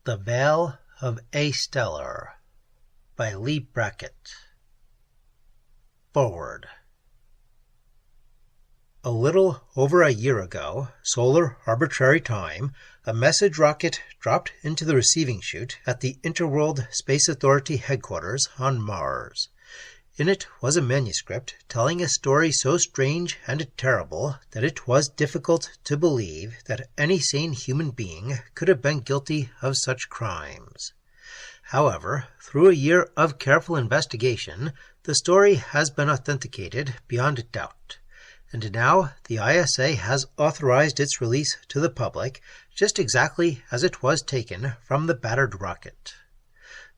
The Vale of Astellar by Leigh Brackett. Foreword. A little over a year ago, solar arbitrary time, a message rocket dropped into the receiving chute at the Interworld Space Authority headquarters on Mars. In it was a manuscript telling a story so strange and terrible that it was difficult to believe that any sane human being could have been guilty of such crimes. However, through a year of careful investigation, the story has been authenticated beyond doubt, and now the ISA has authorized its release to the public just exactly as it was taken from the battered rocket.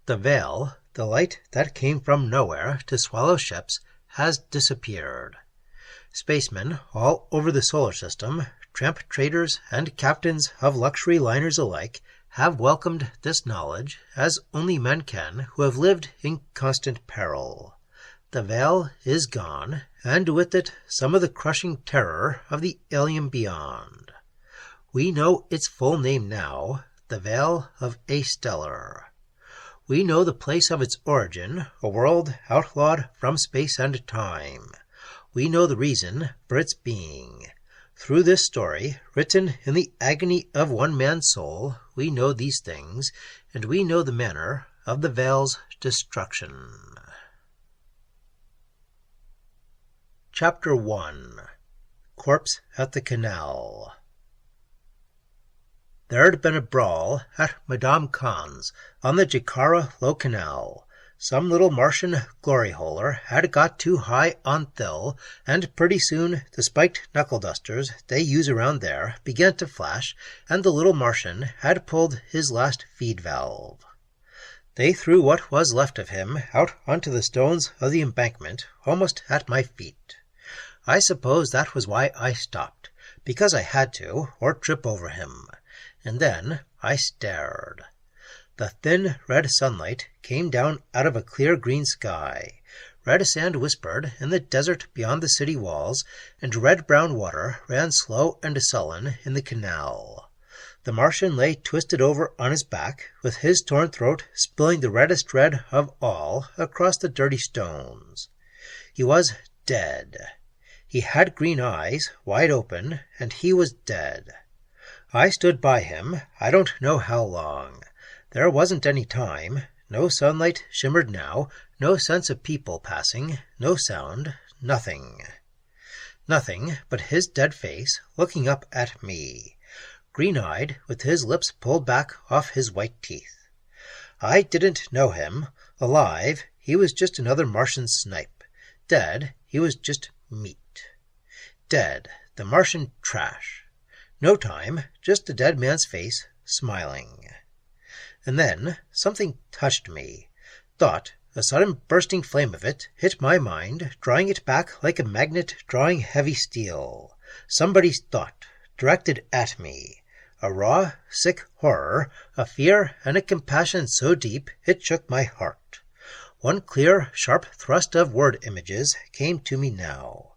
The veil, the light that came from nowhere to swallow ships, has disappeared. Spacemen all over the solar system, tramp traders and captains of luxury liners alike, have welcomed this knowledge as only men can who have lived in constant peril. The veil is gone, and with it some of the crushing terror of the alien beyond. We know its full name now, the Vale of Astellar. We know the place of its origin, a world outlawed from space and time. We know the reason for its being. Through this story, written in the agony of one man's soul, we know these things, and we know the manner of the Vale's destruction. Chapter 1. Corpse at the Canal. There had been a brawl at Madame Khan's on the Jakara Low-Canal. Some little Martian glory-holer had got too high on Thill, and pretty soon the spiked knuckle-dusters they use around there began to flash, and the little Martian had pulled his last feed valve. They threw what was left of him out onto the stones of the embankment almost at my feet. I suppose that was why I stopped, because I had to, or trip over him. And then I stared. The thin red sunlight came down out of a clear green sky. Red sand whispered in the desert beyond the city walls, and red-brown water ran slow and sullen in the canal. The Martian lay twisted over on his back, with his torn throat spilling the reddest red of all across the dirty stones. He was dead. He had green eyes, wide open, and he was dead. I stood by him, I don't know how long. There wasn't any time. No sunlight shimmered now, no sense of people passing, no sound, nothing. Nothing but his dead face looking up at me, green-eyed, with his lips pulled back off his white teeth. I didn't know him. Alive, he was just another Martian snipe. Dead, he was just meat. Dead, the Martian trash. No time, just the dead man's face, smiling. And then something touched me. Thought, a sudden bursting flame of it, hit my mind, drawing it back like a magnet drawing heavy steel. Somebody's thought, directed at me. A raw, sick horror, a fear and a compassion so deep it shook my heart. One clear, sharp thrust of word images came to me now.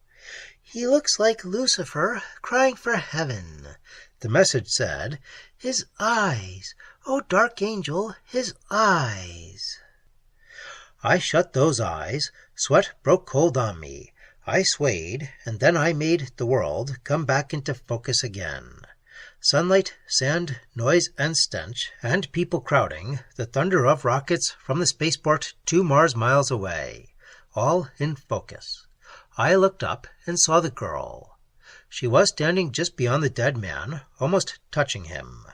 "He looks like Lucifer crying for heaven," the message said. "His eyes, oh dark angel, his eyes." I shut those eyes. Sweat broke cold on me. I swayed, and then I made the world come back into focus again. Sunlight, sand, noise and stench, and people crowding, the thunder of rockets from the spaceport 2 Mars miles away, all in focus. I looked up and saw the girl. She was standing just beyond the dead man, almost touching him.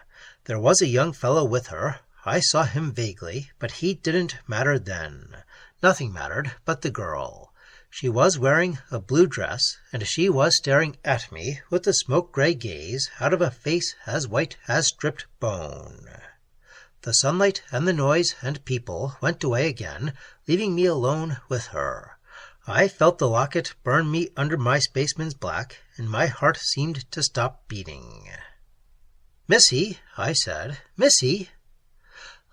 There was a young fellow with her. I saw him vaguely, but he didn't matter then. Nothing mattered but the girl. She was wearing a blue dress, and she was staring at me with a smoke-gray gaze out of a face as white as stripped bone. The sunlight and the noise and people went away again, leaving me alone with her. I felt the locket burn me under my spaceman's black, and my heart seemed to stop beating. "Missy," I said, "Missy."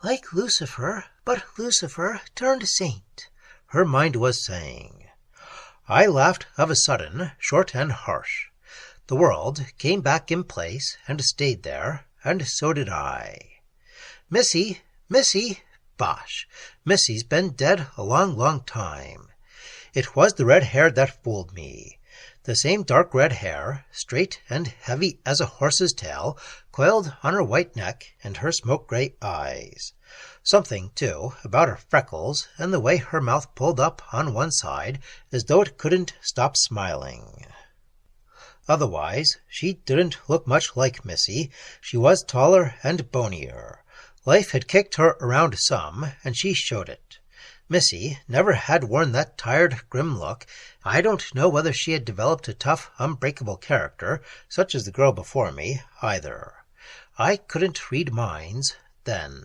"Like Lucifer, but Lucifer turned saint," her mind was saying. I laughed of a sudden, short and harsh. The world came back in place and stayed there, and so did I. Missy, Missy, bosh, Missy's been dead a long, long time. It was the red hair that fooled me. The same dark red hair, straight and heavy as a horse's tail, coiled on her white neck and her smoke-gray eyes. Something, too, about her freckles and the way her mouth pulled up on one side as though it couldn't stop smiling. Otherwise, she didn't look much like Missy. She was taller and bonier. Life had kicked her around some, and she showed it. Missy never had worn that tired, grim look. I don't know whether she had developed a tough, unbreakable character, such as the girl before me, either. I couldn't read minds then.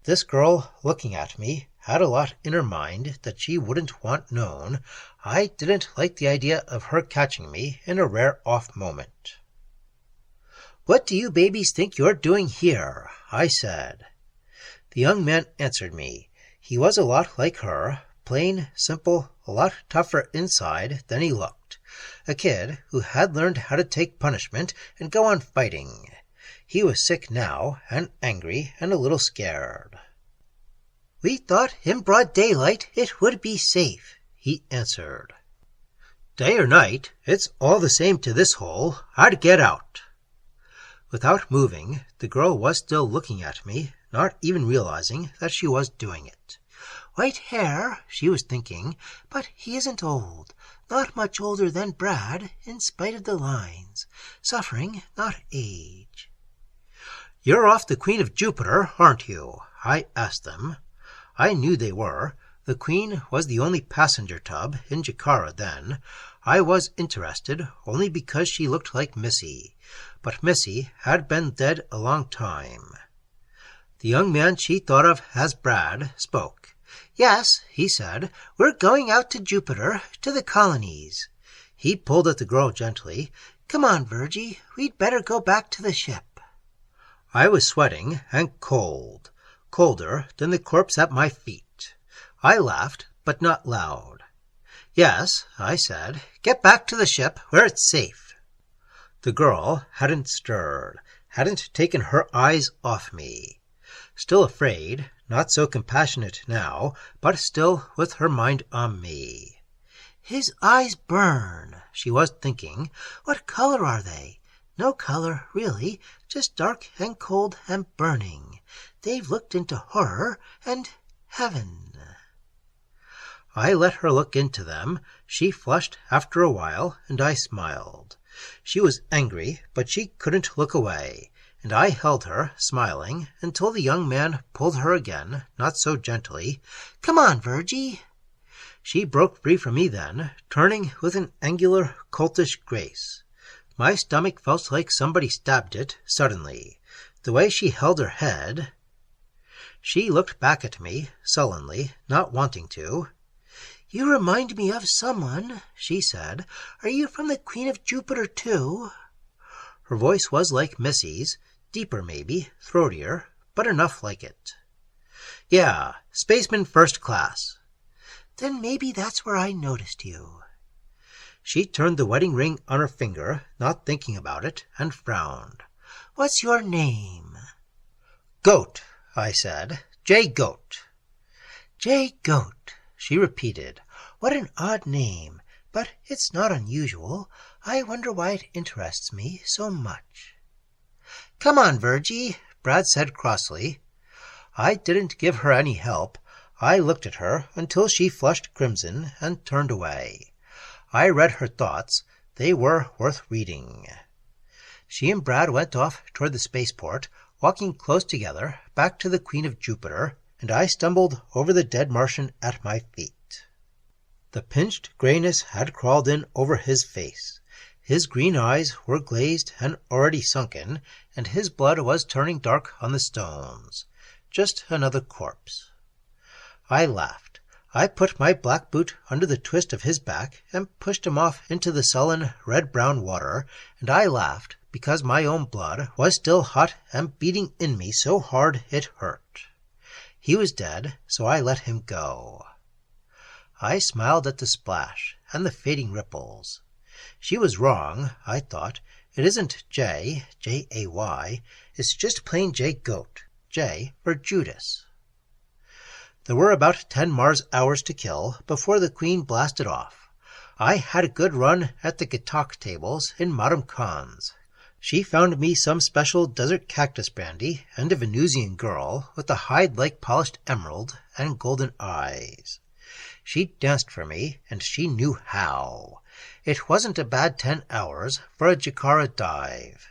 This girl, looking at me, had a lot in her mind that she wouldn't want known. I didn't like the idea of her catching me in a rare off moment. "What do you babies think you're doing here?" I said. The young man answered me. He was a lot like her, plain, simple, a lot tougher inside than he looked. A kid who had learned how to take punishment and go on fighting. He was sick now, and angry, and a little scared. "We thought in broad daylight it would be safe," he answered. "Day or night, it's all the same to this hole. I'd get out." Without moving, the girl was still looking at me, not even realizing that she was doing it. "White hair," she was thinking, "but he isn't old. Not much older than Brad, in spite of the lines. Suffering, not age." "You're off the Queen of Jupiter, aren't you?" I asked them. I knew they were. The Queen was the only passenger tub in Jikara then. I was interested only because she looked like Missy, but Missy had been dead a long time. The young man she thought of as Brad spoke. "Yes," he said, "we're going out to Jupiter, to the colonies." He pulled at the girl gently. "Come on, Virgie, we'd better go back to the ship." I was sweating and cold, colder than the corpse at my feet. I laughed, but not loud. "Yes," I said, "get back to the ship where it's safe." The girl hadn't stirred, hadn't taken her eyes off me. Still afraid, not so compassionate now, but still with her mind on me. "His eyes burn," she was thinking. "What color are they? No color, really, just dark and cold and burning. They've looked into horror and heaven." I let her look into them. She flushed after a while, and I smiled. She was angry, but she couldn't look away, and I held her, smiling, until the young man pulled her again, not so gently. "Come on, Virgie." She broke free from me then, turning with an angular, coltish grace. My stomach felt like somebody stabbed it suddenly. The way she held her head. She looked back at me, sullenly, not wanting to. "You remind me of someone," she said. "Are you from the Queen of Jupiter, too?" Her voice was like Missy's, deeper maybe, throatier, but enough like it. "Yeah, spaceman first class." "Then maybe that's where I noticed you." She turned the wedding ring on her finger, not thinking about it, and frowned. "What's your name?" "Goat," I said. "J. Goat." "J. Goat," she repeated. "What an odd name, but it's not unusual. I wonder why it interests me so much." "Come on, Virgie," Brad said crossly. I didn't give her any help. I looked at her until she flushed crimson and turned away. I read her thoughts. They were worth reading. She and Brad went off toward the spaceport, walking close together back to the Queen of Jupiter, and I stumbled over the dead Martian at my feet. The pinched grayness had crawled in over his face. His green eyes were glazed and already sunken, and his blood was turning dark on the stones. Just another corpse. I laughed. I put my black boot under the twist of his back and pushed him off into the sullen, red-brown water, and I laughed because my own blood was still hot and beating in me so hard it hurt. He was dead, so I let him go. I smiled at the splash and the fading ripples. She was wrong, I thought. It isn't J, J-A-Y. It's just plain J. Goat. J for Judas. There were about 10 Mars hours to kill before the Queen blasted off. I had a good run at the Gatok tables in Madame Khan's. She found me some special desert cactus brandy and a Venusian girl with a hide like polished emerald and golden eyes. She danced for me, and she knew how. It wasn't a bad 10 hours for a Jakara dive.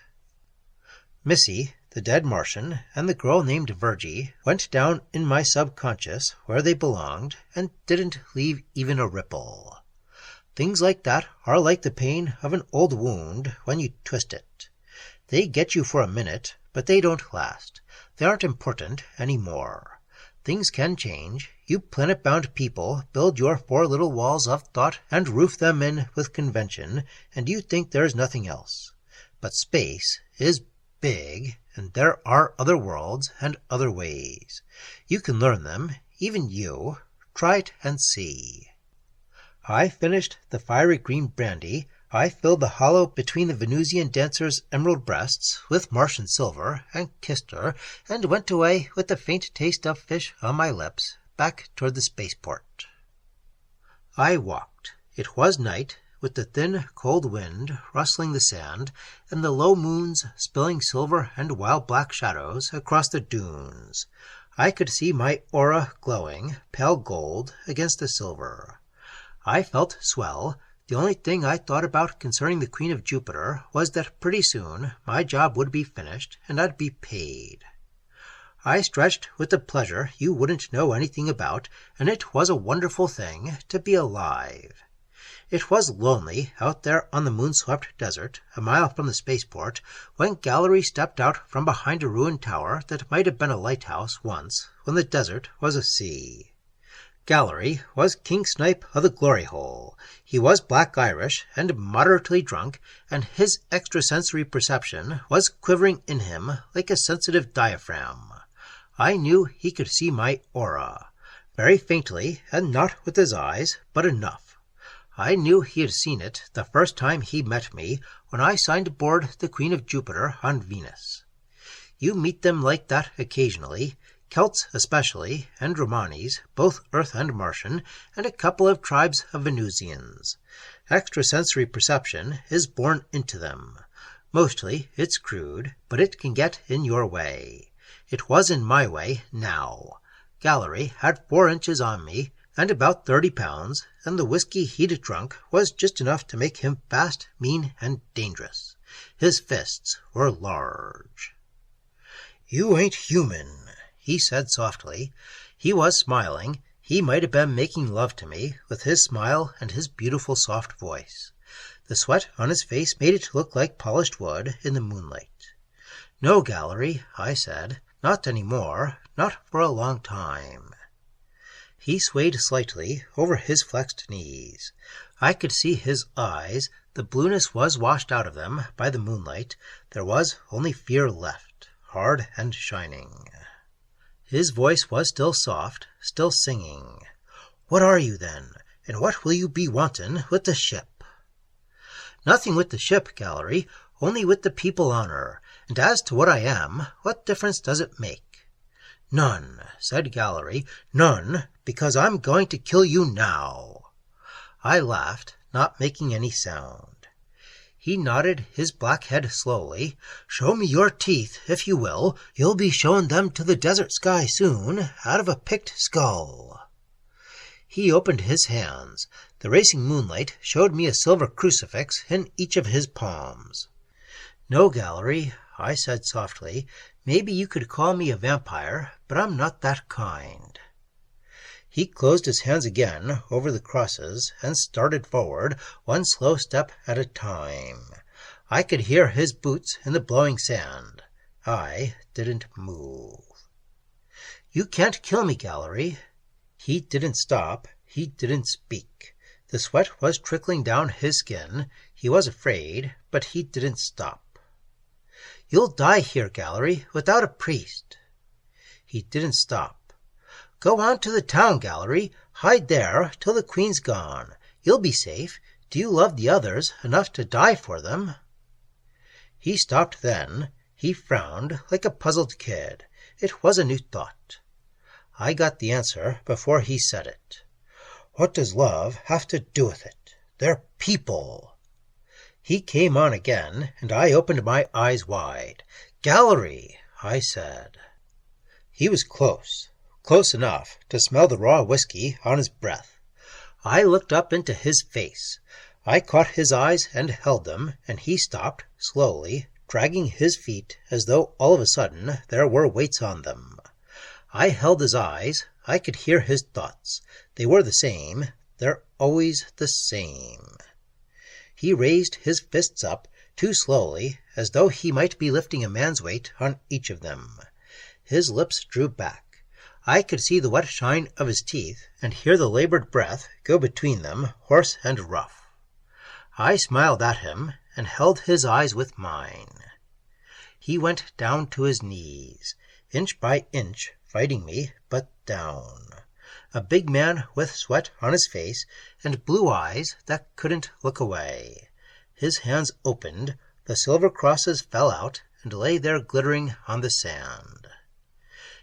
Missy, the dead Martian, and the girl named Virgie went down in my subconscious where they belonged and didn't leave even a ripple. Things like that are like the pain of an old wound when you twist it. They get you for a minute, but they don't last. They aren't important anymore. Things can change. You planet-bound people build your 4 little walls of thought and roof them in with convention, and you think there's nothing else. But space is big, and there are other worlds and other ways. You can learn them, even you. Try it and see. I finished the fiery green brandy. I filled the hollow between the Venusian dancer's emerald breasts with Martian silver and kissed her, and went away with the faint taste of fish on my lips, back toward the spaceport. I walked. It was night, with the thin, cold wind rustling the sand, and the low moons spilling silver and wild black shadows across the dunes. I could see my aura glowing, pale gold, against the silver. I felt swell. The only thing I thought about concerning the Queen of Jupiter was that pretty soon my job would be finished and I'd be paid. I stretched with the pleasure you wouldn't know anything about, and it was a wonderful thing to be alive. It was lonely out there on the moon-swept desert, a mile from the spaceport, when Gallery stepped out from behind a ruined tower that might have been a lighthouse once, when the desert was a sea. Gallery was King Snipe of the Glory Hole. He was black Irish and moderately drunk, and his extrasensory perception was quivering in him like a sensitive diaphragm. I knew he could see my aura, very faintly and not with his eyes, but enough. I knew he had seen it the first time he met me when I signed aboard the Queen of Jupiter on Venus. You meet them like that occasionally, Celts especially, and Romanis, both Earth and Martian, and a couple of tribes of Venusians. Extrasensory perception is born into them. Mostly it's crude, but it can get in your way. It was in my way now. Gallery had 4 inches on me, and about 30 pounds, and the whiskey he'd drunk was just enough to make him fast, mean, and dangerous. His fists were large. "You ain't human," he said softly. He was smiling. He might have been making love to me with his smile and his beautiful soft voice. The sweat on his face made it look like polished wood in the moonlight. "No, Gallery," I said. "Not any more. Not for a long time." He swayed slightly over his flexed knees. I could see his eyes. The blueness was washed out of them by the moonlight. There was only fear left, hard and shining. His voice was still soft, still singing. "What are you, then? And what will you be wantin' with the ship?" "Nothing with the ship, Gallery, only with the people on her. And as to what I am, what difference does it make?" "None," said Gallery, "none, because I'm going to kill you now." I laughed, not making any sound. He nodded his black head slowly. "Show me your teeth, if you will. You'll be showing them to the desert sky soon, out of a picked skull." He opened his hands. The racing moonlight showed me a silver crucifix in each of his palms. "No, Gallery," I said softly. "Maybe you could call me a vampire, but I'm not that kind." He closed his hands again over the crosses and started forward, one slow step at a time. I could hear his boots in the blowing sand. I didn't move. "You can't kill me, Gallery." He didn't stop. He didn't speak. The sweat was trickling down his skin. He was afraid, but he didn't stop. "You'll die here, Gallery, without a priest." He didn't stop. "Go on to the town, Gallery. Hide there till the Queen's gone. You'll be safe. Do you love the others enough to die for them?" He stopped then. He frowned like a puzzled kid. It was a new thought. I got the answer before he said it. What does love have to do with it? They're people. He came on again, and I opened my eyes wide. Gallery, I said. He was close enough to smell the raw whiskey on his breath. I looked up into his face. I caught his eyes and held them, and he stopped, slowly, dragging his feet as though all of a sudden there were weights on them. I held his eyes. I could hear his thoughts. They were the same. They're always the same. He raised his fists up, too slowly, as though he might be lifting a man's weight on each of them. His lips drew back. I could see the wet shine of his teeth and hear the labored breath go between them, hoarse and rough. I smiled at him and held his eyes with mine. He went down to his knees, inch by inch, fighting me, but down. A big man with sweat on his face and blue eyes that couldn't look away. His hands opened, the silver crosses fell out and lay there glittering on the sand.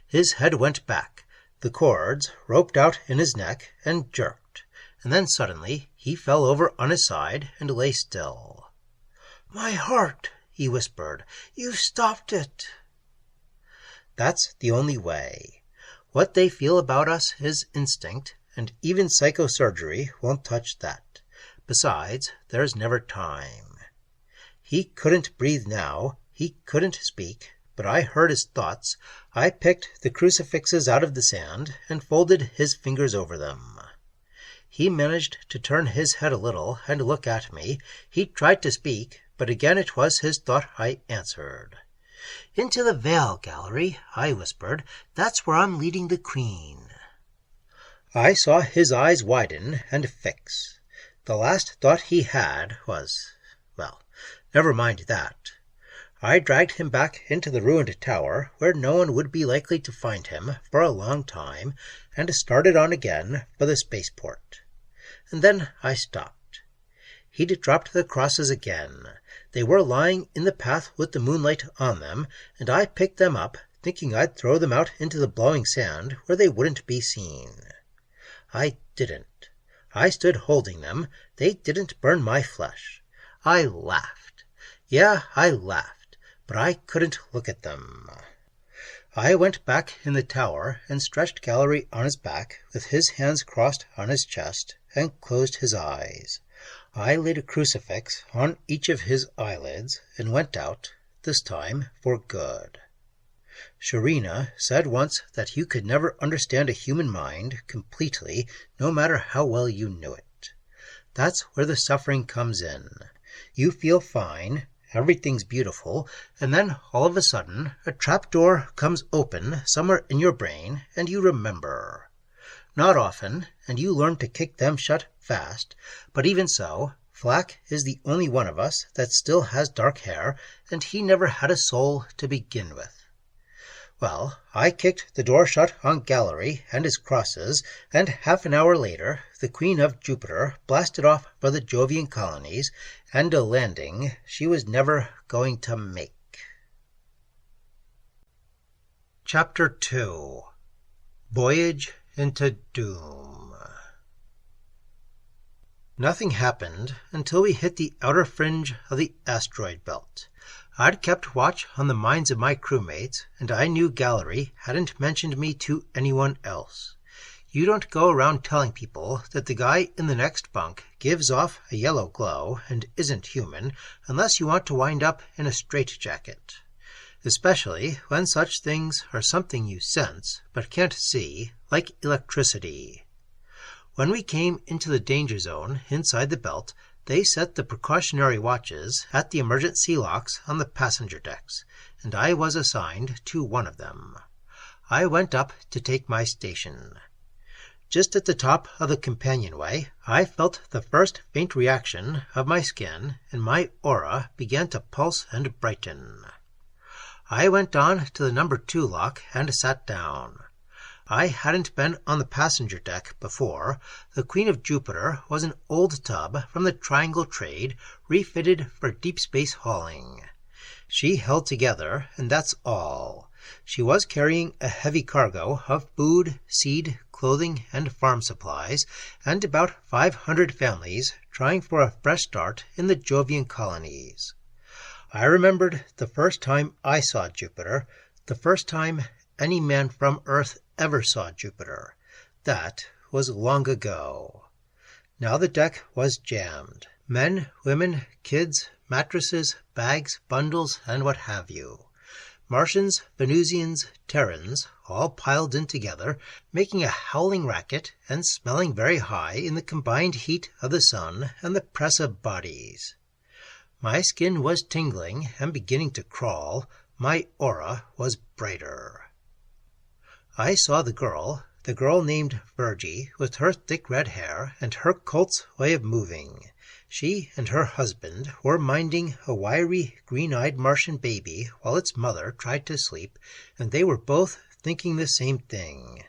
His head went back, the cords roped out in his neck and jerked, and then suddenly he fell over on his side and lay still. "My heart," he whispered, "you've stopped it." That's the only way. What they feel about us is instinct, and even psychosurgery won't touch that. Besides, there's never time. He couldn't breathe now, he couldn't speak, but I heard his thoughts. I picked the crucifixes out of the sand and folded his fingers over them. He managed to turn his head a little and look at me. He tried to speak, but again it was his thought I answered. "Into the vale, Gallery," I whispered. "That's where I'm leading the Queen." I saw his eyes widen and fix. The last thought he had was, well, never mind that. I dragged him back into the ruined tower, where no one would be likely to find him for a long time, and started on again for the spaceport. And then I stopped. He'd dropped the crosses again. They were lying in the path with the moonlight on them, and I picked them up, thinking I'd throw them out into the blowing sand where they wouldn't be seen. I didn't. I stood holding them. They didn't burn my flesh. I laughed. Yeah, I laughed. But I couldn't look at them. I went back in the tower and stretched Gallery on his back with his hands crossed on his chest and closed his eyes. I laid a crucifix on each of his eyelids and went out, this time for good. Sharina said once that you could never understand a human mind completely, no matter how well you knew it. That's where the suffering comes in. You feel fine, everything's beautiful, and then all of a sudden a trapdoor comes open somewhere in your brain and you remember. Not often, and you learn to kick them shut fast, but even so, Flack is the only one of us that still has dark hair, and he never had a soul to begin with. Well, I kicked the door shut on Gallery and his crosses, and half an hour later the Queen of Jupiter blasted off for the Jovian colonies, and a landing she was never going to make. Chapter 2. Voyage into Doom. Nothing happened until we hit the outer fringe of the asteroid belt. I'd kept watch on the minds of my crewmates, and I knew Gallery hadn't mentioned me to anyone else. You don't go around telling people that the guy in the next bunk gives off a yellow glow and isn't human unless you want to wind up in a straitjacket. Especially when such things are something you sense but can't see, like electricity. When we came into the danger zone inside the belt, they set the precautionary watches at the emergency locks on the passenger decks, and I was assigned to one of them. I went up to take my station. Just at the top of the companionway, I felt the first faint reaction of my skin, and my aura began to pulse and brighten. I went on to the number 2 lock and sat down. I hadn't been on the passenger deck before. The Queen of Jupiter was an old tub from the Triangle trade, refitted for deep space hauling. She held together, and that's all. She was carrying a heavy cargo of food, seed, clothing, and farm supplies, and about 500 families trying for a fresh start in the Jovian colonies. I remembered the first time I saw Jupiter, the first time any man from Earth ever saw Jupiter. That was long ago. Now the deck was jammed. Men, women, kids, mattresses, bags, bundles, and what have you. Martians, Venusians, Terrans, all piled in together, making a howling racket and smelling very high in the combined heat of the sun and the press of bodies. My skin was tingling and beginning to crawl. My aura was brighter. I saw the girl named Virgie, with her thick red hair and her colt's way of moving. She and her husband were minding a wiry, green-eyed Martian baby while its mother tried to sleep, and they were both thinking the same thing.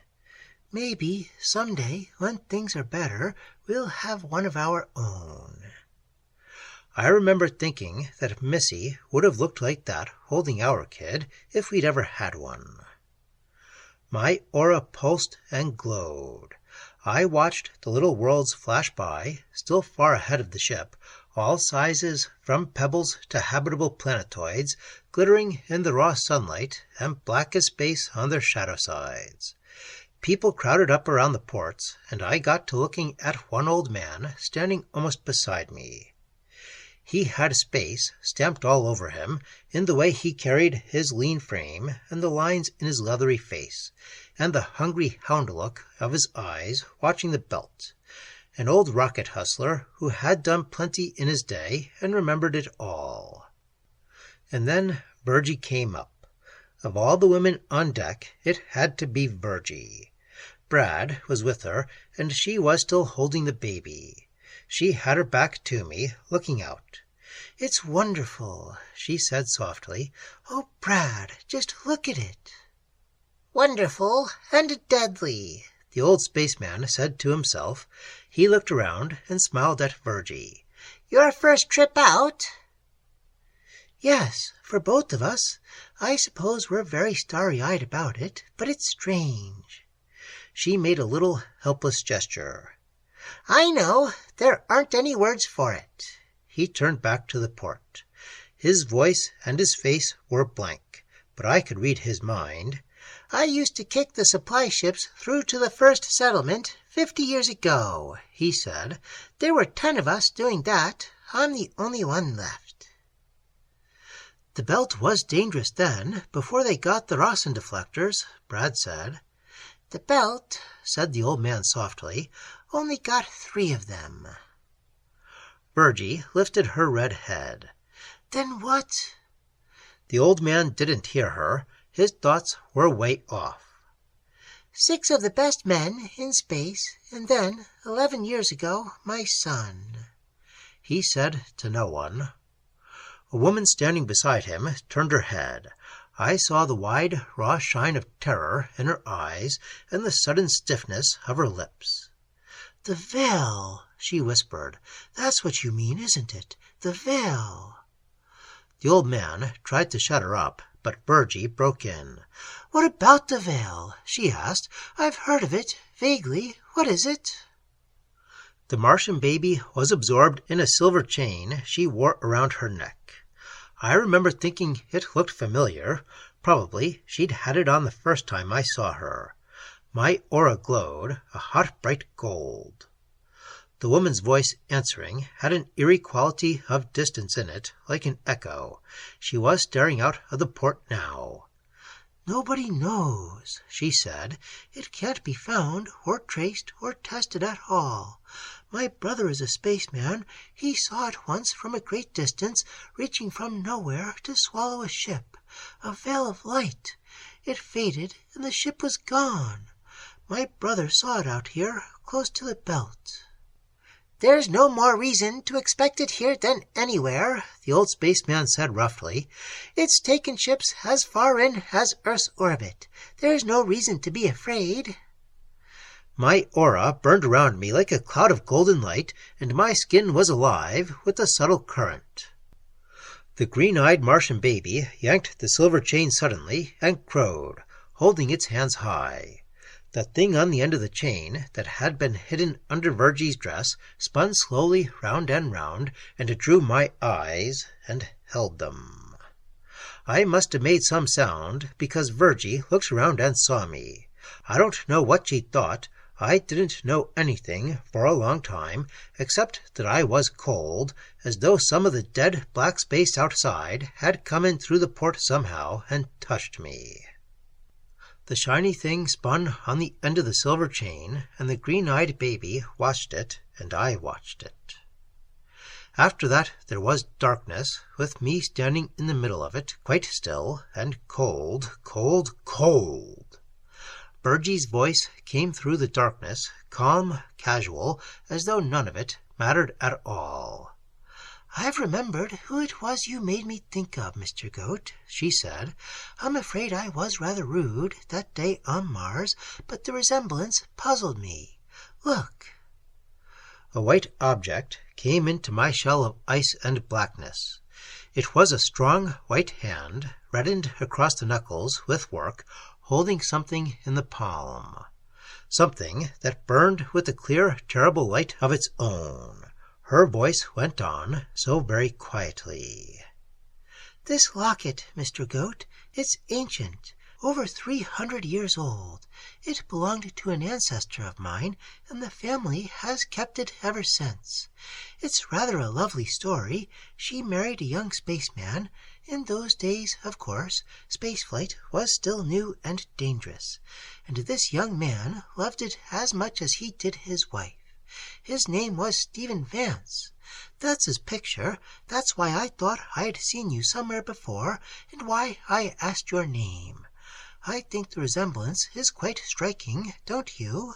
Maybe someday, when things are better, we'll have one of our own. I remember thinking that Missy would have looked like that holding our kid if we'd ever had one. My aura pulsed and glowed. I watched the little worlds flash by, still far ahead of the ship, all sizes from pebbles to habitable planetoids, glittering in the raw sunlight and black as space on their shadow sides. People crowded up around the ports, and I got to looking at one old man standing almost beside me. He had space stamped all over him in the way he carried his lean frame and the lines in his leathery face, and the hungry hound look of his eyes watching the belt. An old rocket hustler who had done plenty in his day and remembered it all. And then Virgie came up. Of all the women on deck, it had to be Virgie. Brad was with her, and she was still holding the baby. She had her back to me, looking out. "It's wonderful," she said softly. "Oh, Brad, just look at it." "Wonderful and deadly," the old spaceman said to himself. He looked around and smiled at Virgie. "Your first trip out?" "Yes, for both of us. I suppose we're very starry-eyed about it, but it's strange." She made a little helpless gesture. "I know. There aren't any words for it." He turned back to the port. His voice and his face were blank, but I could read his mind. "I used to kick the supply ships through to the first settlement 50 years ago," he said. "There were 10 of us doing that. I'm the only one left." "The belt was dangerous then, before they got the Rossen deflectors," Brad said. "The belt," said the old man softly, "only got 3 of them." Virgie lifted her red head. "Then what?" The old man didn't hear her. His thoughts were way off. 6 of the best men in space, and then, 11 years ago, my son," he said to no one. A woman standing beside him turned her head. I saw the wide, raw shine of terror in her eyes and the sudden stiffness of her lips. "The veil," she whispered. "That's what you mean, isn't it? The veil." The old man tried to shut her up, but Virgie broke in. "What about the veil?" she asked. "I've heard of it, vaguely. What is it?" The Martian baby was absorbed in a silver chain she wore around her neck. I remember thinking it looked familiar. Probably she'd had it on the first time I saw her. My aura glowed, a hot bright gold. The woman's voice answering had an eerie quality of distance in it, like an echo. She was staring out of the port now. "Nobody knows," she said. "It can't be found or traced or tested at all. My brother is a spaceman. He saw it once from a great distance, reaching from nowhere to swallow a ship. A veil of light. It faded, and the ship was gone. My brother saw it out here, close to the belt." "There's no more reason to expect it here than anywhere," the old spaceman said roughly. "It's taken ships as far in as Earth's orbit. There's no reason to be afraid." My aura burned around me like a cloud of golden light, and my skin was alive with a subtle current. The green-eyed Martian baby yanked the silver chain suddenly and crowed, holding its hands high. The thing on the end of the chain that had been hidden under Virgie's dress spun slowly round and round, and it drew my eyes and held them. I must have made some sound, because Virgie looked around and saw me. I don't know what she thought. I didn't know anything for a long time, except that I was cold, as though some of the dead black space outside had come in through the port somehow and touched me. The shiny thing spun on the end of the silver chain, and the green-eyed baby watched it, and I watched it. After that there was darkness, with me standing in the middle of it, quite still, and cold, cold, cold. Virgie's voice came through the darkness, calm, casual, as though none of it mattered at all. "I've remembered who it was you made me think of, Mr. Goat," she said. "I'm afraid I was rather rude that day on Mars, but the resemblance puzzled me. Look." A white object came into my shell of ice and blackness. It was a strong white hand, reddened across the knuckles with work, holding something in the palm. Something that burned with a clear, terrible light of its own. Her voice went on, so very quietly. "This locket, Mr. Goat, it's ancient, over 300 years old. It belonged to an ancestor of mine, and the family has kept it ever since. It's rather a lovely story. She married a young spaceman. In those days, of course, spaceflight was still new and dangerous, and this young man loved it as much as he did his wife. His name was Stephen Vance. That's his picture. That's why I thought I'd seen you somewhere before, and why I asked your name. I think the resemblance is quite striking, don't you?"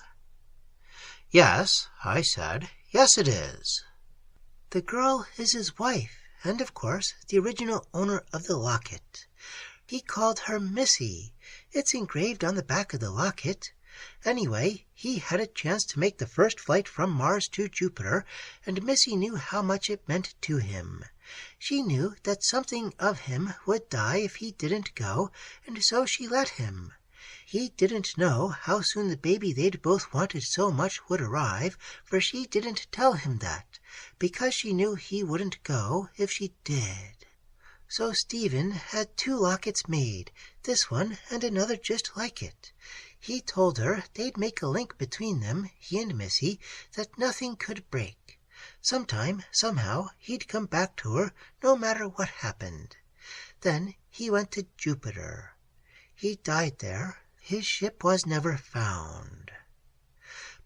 "Yes," I said. "Yes, it is." "The girl is his wife, and of course the original owner of the locket. He called her Missy. It's engraved on the back of the locket. Anyway, he had a chance to make the first flight from Mars to Jupiter, and Missy knew how much it meant to him. She knew that something of him would die if he didn't go, and so she let him. He didn't know how soon the baby they'd both wanted so much would arrive, for she didn't tell him that, because she knew he wouldn't go if she did. So Stephen had 2 lockets made, this one and another just like it. He told her they'd make a link between them, he and Missy, that nothing could break. Sometime, somehow, he'd come back to her, no matter what happened. Then he went to Jupiter. He died there. His ship was never found.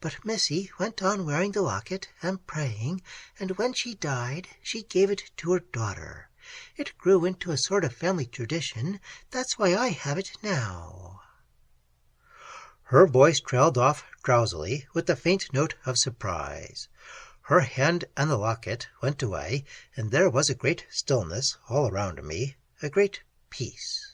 But Missy went on wearing the locket and praying, and when she died, she gave it to her daughter. It grew into a sort of family tradition. That's why I have it now." Her voice trailed off drowsily with a faint note of surprise. Her hand and the locket went away, and there was a great stillness all around me, a great peace.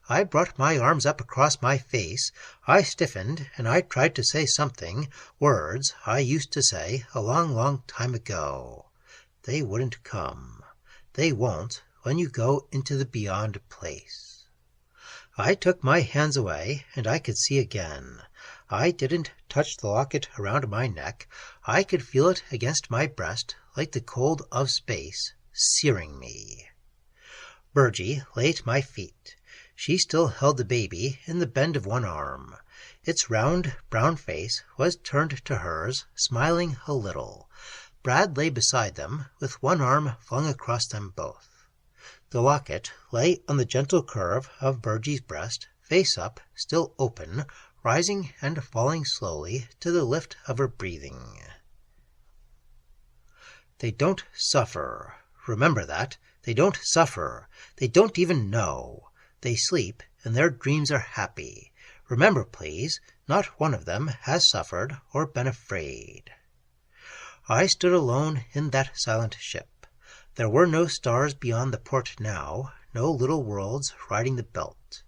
I brought my arms up across my face. I stiffened, and I tried to say something, words I used to say a long, long time ago. They wouldn't come. They won't when you go into the beyond place. I took my hands away, and I could see again. I didn't touch the locket around my neck. I could feel it against my breast, like the cold of space, searing me. Virgie lay at my feet. She still held the baby in the bend of one arm. Its round, brown face was turned to hers, smiling a little. Brad lay beside them, with one arm flung across them both. The locket lay on the gentle curve of Virgie's breast, face up, still open, rising and falling slowly to the lift of her breathing. They don't suffer. Remember that. They don't suffer. They don't even know. They sleep, and their dreams are happy. Remember, please, not one of them has suffered or been afraid. I stood alone in that silent ship. There were no stars beyond the port now, no little worlds riding the belt.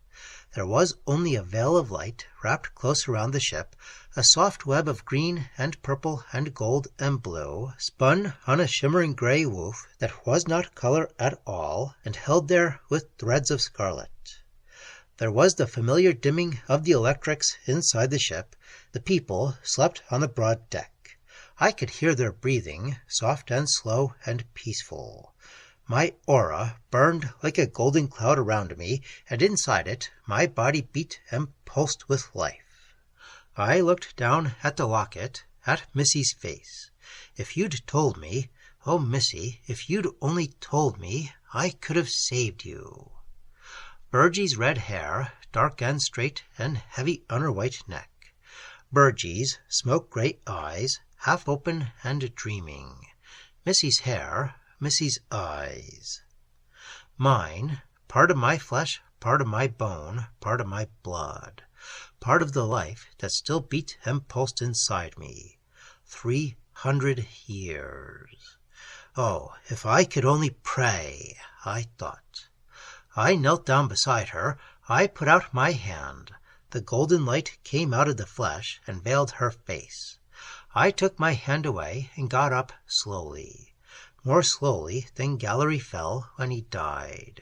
There was only a veil of light wrapped close around the ship, a soft web of green and purple and gold and blue, spun on a shimmering grey woof that was not colour at all, and held there with threads of scarlet. There was the familiar dimming of the electrics inside the ship. The people slept on the broad deck. I could hear their breathing, soft and slow and peaceful. My aura burned like a golden cloud around me, and inside it my body beat and pulsed with life. I looked down at the locket, at Missy's face. If you'd told me, oh, Missy, if you'd only told me, I could have saved you. Virgie's red hair, dark and straight and heavy on her white neck. Virgie's smoke-grey eyes, half open and dreaming. Missy's hair, Missy's eyes. Mine, part of my flesh, part of my bone, part of my blood. Part of the life that still beat and pulsed inside me. 300 years. Oh, if I could only pray, I thought. I knelt down beside her. I put out my hand. The golden light came out of the flesh and veiled her face. I took my hand away and got up slowly, more slowly than Gallery fell when he died.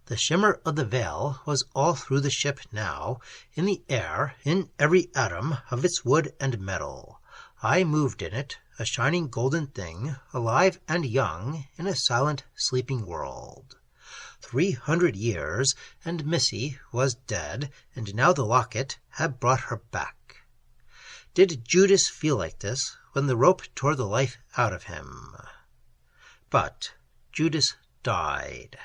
The shimmer of the veil was all through the ship now, in the air, in every atom of its wood and metal. I moved in it, a shining golden thing, alive and young in a silent, sleeping world. 300 years, and Missy was dead, and now the locket had brought her back. Did Judas feel like this when the rope tore the life out of him? But Judas died.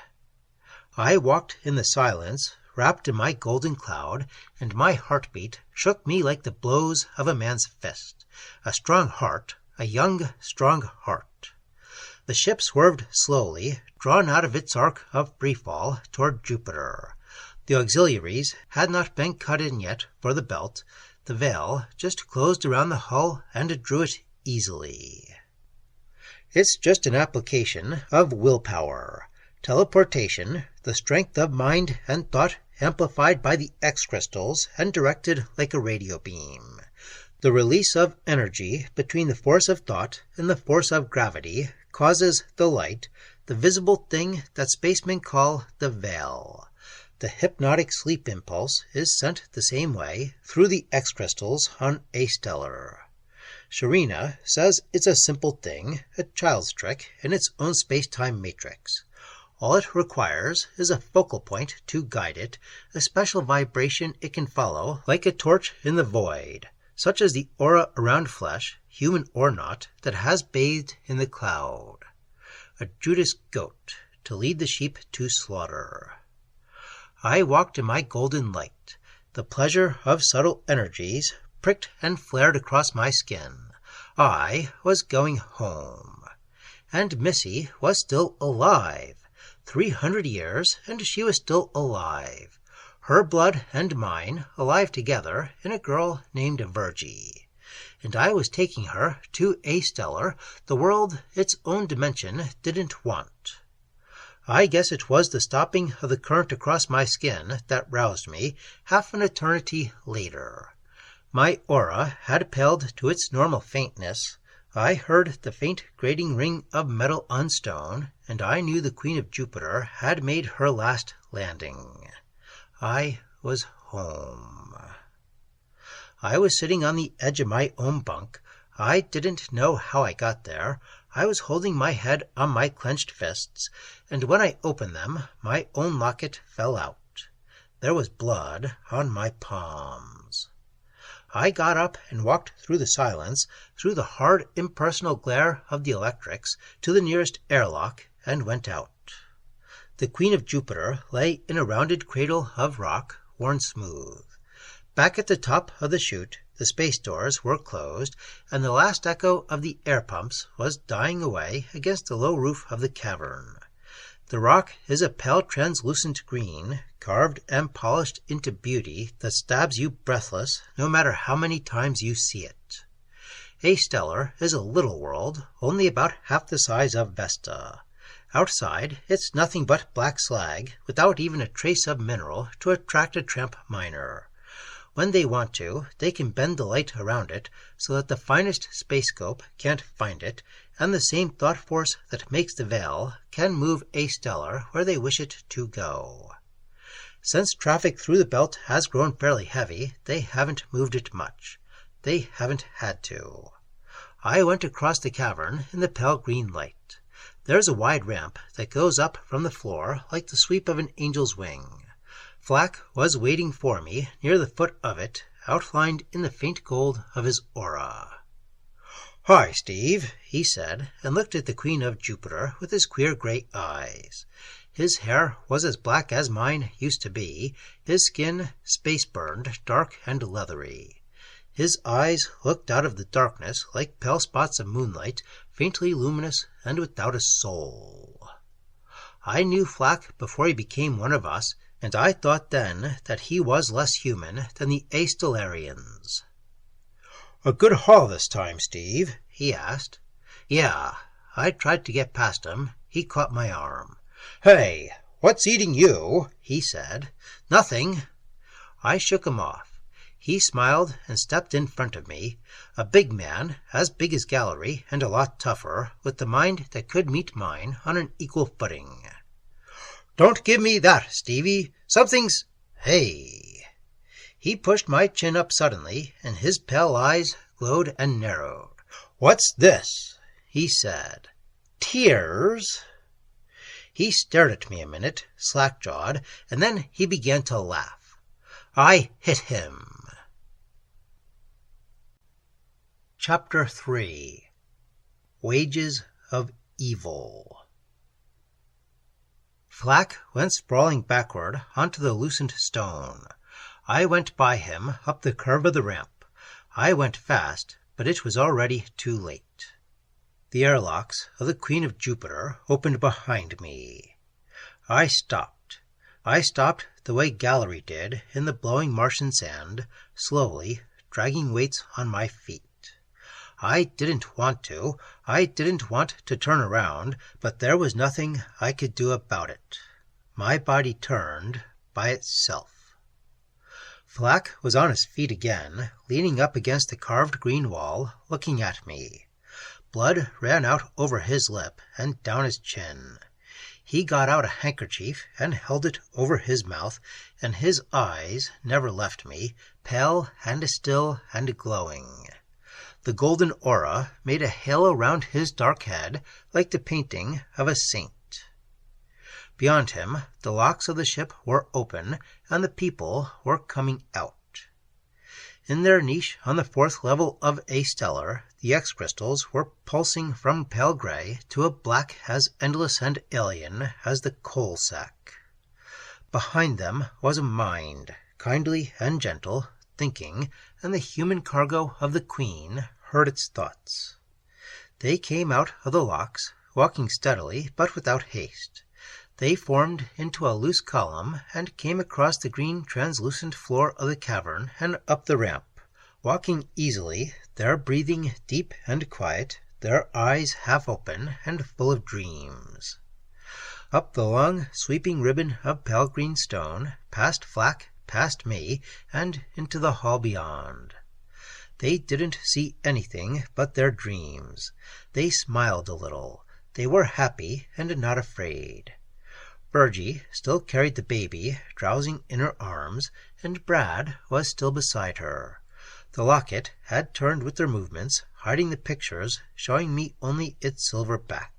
I walked in the silence, wrapped in my golden cloud, and my heartbeat shook me like the blows of a man's fist. A strong heart, a young, strong heart. The ship swerved slowly, drawn out of its arc of freefall toward Jupiter. The auxiliaries had not been cut in yet for the belt. The veil just closed around the hull and drew it easily. It's just an application of willpower. Teleportation, the strength of mind and thought amplified by the X crystals and directed like a radio beam. The release of energy between the force of thought and the force of gravity causes the light, the visible thing that spacemen call the veil. The hypnotic sleep impulse is sent the same way through the X crystals on Astellar. Sharina says it's a simple thing, a child's trick in its own space-time matrix. All it requires is a focal point to guide it, a special vibration it can follow like a torch in the void, such as the aura around flesh, human or not, that has bathed in the cloud. A Judas goat to lead the sheep to slaughter. I walked in my golden light. The pleasure of subtle energies pricked and flared across my skin. I was going home. And Missy was still alive. 300 years, and she was still alive. Her blood and mine alive together in a girl named Virgie. And I was taking her to Astellar, the world its own dimension didn't want. I guess it was the stopping of the current across my skin that roused me half an eternity later. My aura had paled to its normal faintness. I heard the faint grating ring of metal on stone, and I knew the Queen of Jupiter had made her last landing. I was home. I was sitting on the edge of my own bunk. I didn't know how I got there. I was holding my head on my clenched fists, and when I opened them, my own locket fell out. There was blood on my palms. I got up and walked through the silence, through the hard, impersonal glare of the electrics, to the nearest airlock, and went out. The Queen of Jupiter lay in a rounded cradle of rock, worn smooth. Back at the top of the chute, the space doors were closed, and the last echo of the air pumps was dying away against the low roof of the cavern. The rock is a pale translucent green, carved and polished into beauty that stabs you breathless no matter how many times you see it. Astellar is a little world, only about half the size of Vesta. Outside, it's nothing but black slag, without even a trace of mineral to attract a tramp miner. When they want to, they can bend the light around it so that the finest spacescope can't find it, and the same thought force that makes the veil can move Astellar where they wish it to go. Since traffic through the belt has grown fairly heavy, they haven't moved it much. They haven't had to. I went across the cavern in the pale green light. There's a wide ramp that goes up from the floor like the sweep of an angel's wing. Flack was waiting for me near the foot of it, outlined in the faint gold of his aura. "Hi, Steve," he said, and looked at the Queen of Jupiter with his queer gray eyes. His hair was as black as mine used to be, his skin space-burned, dark and leathery. His eyes looked out of the darkness like pale spots of moonlight, faintly luminous and without a soul. I knew Flack before he became one of us, and I thought then that he was less human than the Astellarians. "A good haul this time, Steve?" he asked. "Yeah." I tried to get past him. He caught my arm. "Hey, what's eating you?" he said. "Nothing." I shook him off. He smiled and stepped in front of me, a big man, as big as Gallery and a lot tougher, with the mind that could meet mine on an equal footing. "Don't give me that, Stevie. Something's... Hey." He pushed my chin up suddenly, and his pale eyes glowed and narrowed. "What's this?" he said. "Tears?" He stared at me a minute, slack-jawed, and then he began to laugh. I hit him. Chapter 3. Wages of Evil. Flack went sprawling backward onto the loosened stone. I went by him up the curve of the ramp. I went fast, but it was already too late. The airlocks of the Queen of Jupiter opened behind me. I stopped. I stopped the way Gallery did in the blowing Martian sand, slowly, dragging weights on my feet. I didn't want to. I didn't want to turn around, but there was nothing I could do about it. My body turned by itself. Flack was on his feet again, leaning up against the carved green wall, looking at me. Blood ran out over his lip and down his chin. He got out a handkerchief and held it over his mouth, and his eyes never left me, pale and still and glowing. The golden aura made a halo round his dark head like the painting of a saint. Beyond him, the locks of the ship were open, and the people were coming out. In their niche on the fourth level of Astellar, the X-crystals were pulsing from pale gray to a black as endless and alien as the coal sack. Behind them was a mind, kindly and gentle, thinking, and the human cargo of the Queen heard its thoughts. They came out of the locks, walking steadily but without haste. They formed into a loose column and came across the green translucent floor of the cavern and up the ramp, walking easily, their breathing deep and quiet, their eyes half open and full of dreams. Up the long, sweeping ribbon of pale green stone, past Flack, past me, and into the hall beyond. They didn't see anything but their dreams. They smiled a little. They were happy and not afraid. Virgie still carried the baby, drowsing in her arms, and Brad was still beside her. The locket had turned with their movements, hiding the pictures, showing me only its silver back.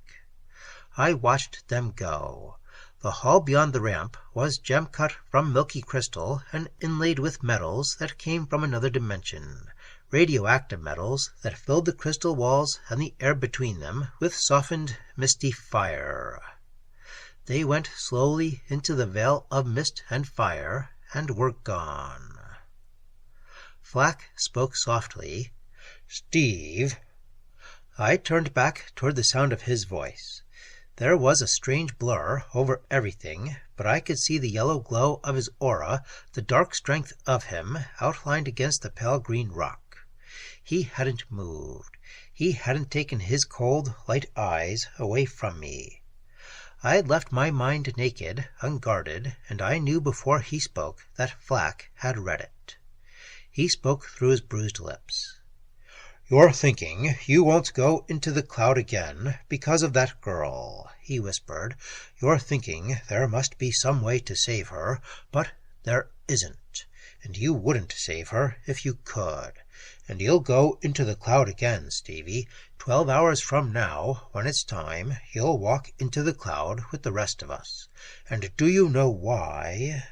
I watched them go. The hall beyond the ramp was gem-cut from milky crystal and inlaid with metals that came from another dimension, radioactive metals that filled the crystal walls and the air between them with softened, misty fire. They went slowly into the veil of mist and fire and were gone. Flack spoke softly. "Steve." I turned back toward the sound of his voice. There was a strange blur over everything, but I could see the yellow glow of his aura, the dark strength of him, outlined against the pale green rock. He hadn't moved. He hadn't taken his cold, light eyes away from me. I had left my mind naked, unguarded, and I knew before he spoke that Flack had read it. He spoke through his bruised lips. "You're thinking you won't go into the cloud again because of that girl," he whispered. "You're thinking there must be some way to save her, but there isn't, and you wouldn't save her if you could. And you'll go into the cloud again, Stevie. 12 hours from now, when it's time, you'll walk into the cloud with the rest of us. And do you know why?"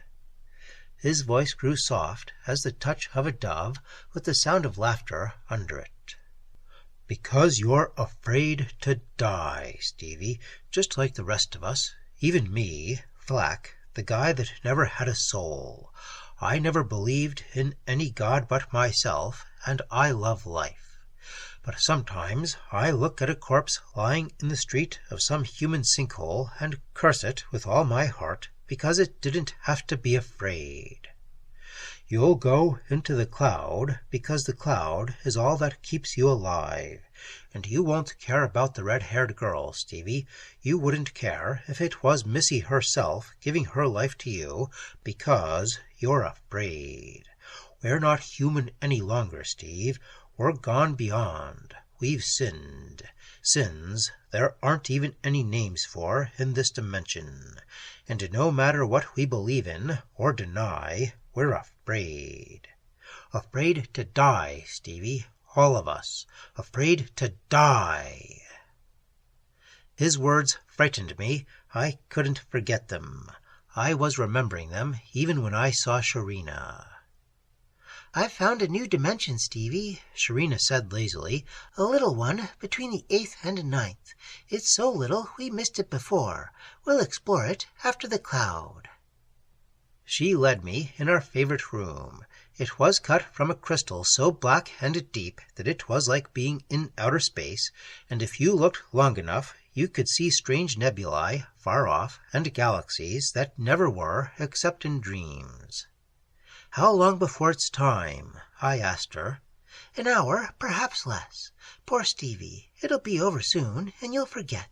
His voice grew soft as the touch of a dove, with the sound of laughter under it. "Because you're afraid to die, Stevie, just like the rest of us. Even me, Flack, the guy that never had a soul. I never believed in any god but myself, and I love life. But sometimes I look at a corpse lying in the street of some human sinkhole and curse it with all my heart because it didn't have to be afraid. You'll go into the cloud because the cloud is all that keeps you alive. And you won't care about the red-haired girl, Stevie. You wouldn't care if it was Missy herself giving her life to you because you're afraid. We're not human any longer, Steve. We're gone beyond. We've sinned. Sins there aren't even any names for in this dimension. And no matter what we believe in or deny, we're afraid. Afraid to die, Stevie. All of us. Afraid to die." His words frightened me. I couldn't forget them. I was remembering them even when I saw Sharina. "I've found a new dimension, Stevie," Sharina said lazily. "A little one between the 8th and 9th. It's so little we missed it before. We'll explore it after the cloud." She led me in our favorite room. It was cut from a crystal so black and deep that it was like being in outer space, and if you looked long enough, you could see strange nebulae far off and galaxies that never were except in dreams. "How long before it's time?" I asked her. "An hour, perhaps less. Poor Stevie, it'll be over soon, and you'll forget."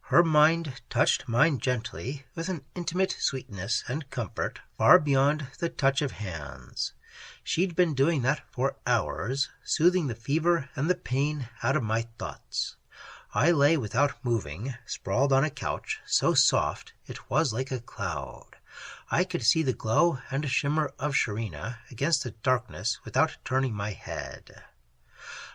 Her mind touched mine gently with an intimate sweetness and comfort far beyond the touch of hands. She'd been doing that for hours, soothing the fever and the pain out of my thoughts. I lay without moving, sprawled on a couch so soft it was like a cloud. I could see the glow and shimmer of Sharina against the darkness without turning my head.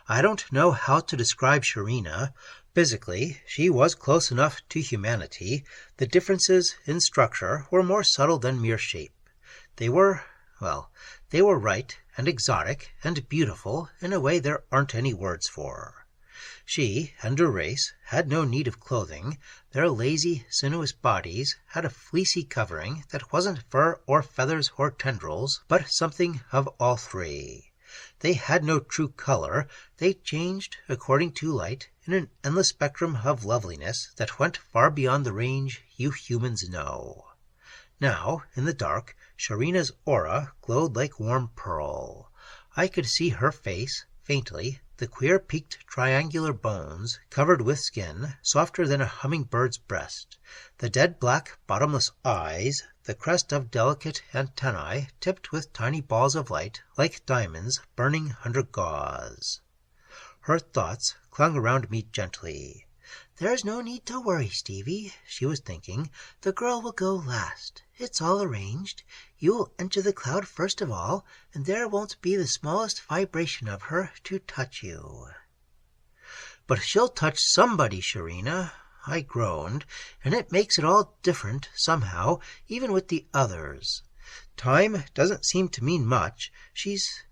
I don't know how to describe Sharina. Physically, she was close enough to humanity. The differences in structure were more subtle than mere shape. They were right and exotic and beautiful in a way there aren't any words for. She and her race had no need of clothing. Their lazy, sinuous bodies had a fleecy covering that wasn't fur or feathers or tendrils, but something of all three. They had no true color. They changed according to light in an endless spectrum of loveliness that went far beyond the range you humans know. Now, in the dark, Sharina's aura glowed like warm pearl. I could see her face, faintly, the queer peaked triangular bones covered with skin softer than a hummingbird's breast, the dead black bottomless eyes, the crest of delicate antennae tipped with tiny balls of light like diamonds burning under gauze. Her thoughts clung around me gently. "There's no need to worry, Stevie," she was thinking. "The girl will go last. It's all arranged. You will enter the cloud first of all, and there won't be the smallest vibration of her to touch you." "But she'll touch somebody, Sharina," I groaned, "and it makes it all different, somehow, even with the others. Time doesn't seem to mean much. She's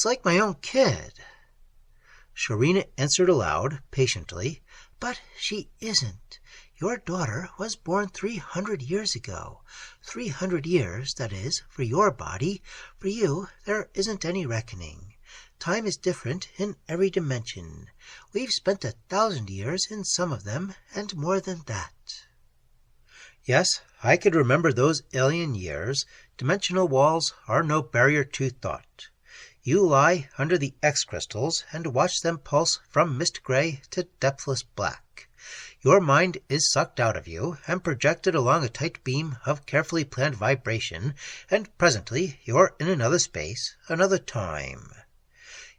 like my own kid." Sharina answered aloud, patiently, "But she isn't. Your daughter was born 300 years ago. 300 years, that is, for your body. For you, there isn't any reckoning. Time is different in every dimension. We've spent 1,000 years in some of them, and more than that." Yes, I could remember those alien years. Dimensional walls are no barrier to thought. You lie under the X crystals and watch them pulse from mist gray to depthless black. Your mind is sucked out of you and projected along a tight beam of carefully planned vibration, and presently you're in another space, another time.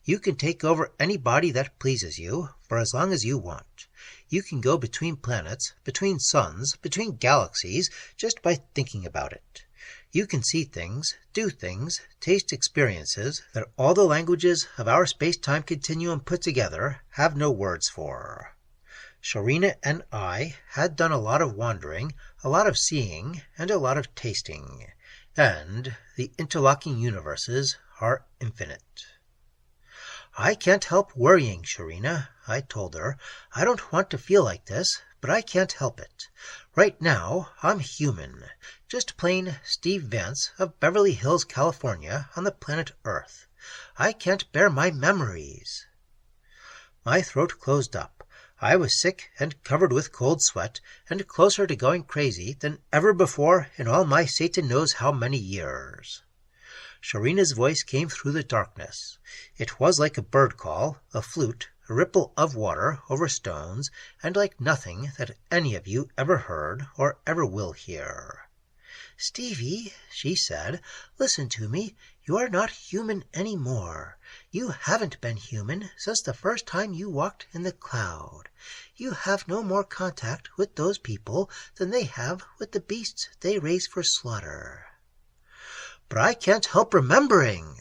You can take over any body that pleases you for as long as you want. You can go between planets, between suns, between galaxies, just by thinking about it. You can see things, do things, taste experiences that all the languages of our space-time continuum put together have no words for. Sharina and I had done a lot of wandering, a lot of seeing, and a lot of tasting, and the interlocking universes are infinite. I can't help worrying, Sharina, I told her. I don't want to feel like this, but I can't help it. Right now, I'm human. Just plain Steve Vance of Beverly Hills, California, on the planet Earth. I can't bear my memories. My throat closed up. I was sick and covered with cold sweat, and closer to going crazy than ever before in all my Satan knows how many years. Sharina's voice came through the darkness. It was like a bird call, a flute, a ripple of water over stones, and like nothing that any of you ever heard or ever will hear. "Stevie," she said, "listen to me. You are not human any more. You haven't been human since the first time you walked in the cloud. You have no more contact with those people than they have with the beasts they raise for slaughter." "But I can't help remembering."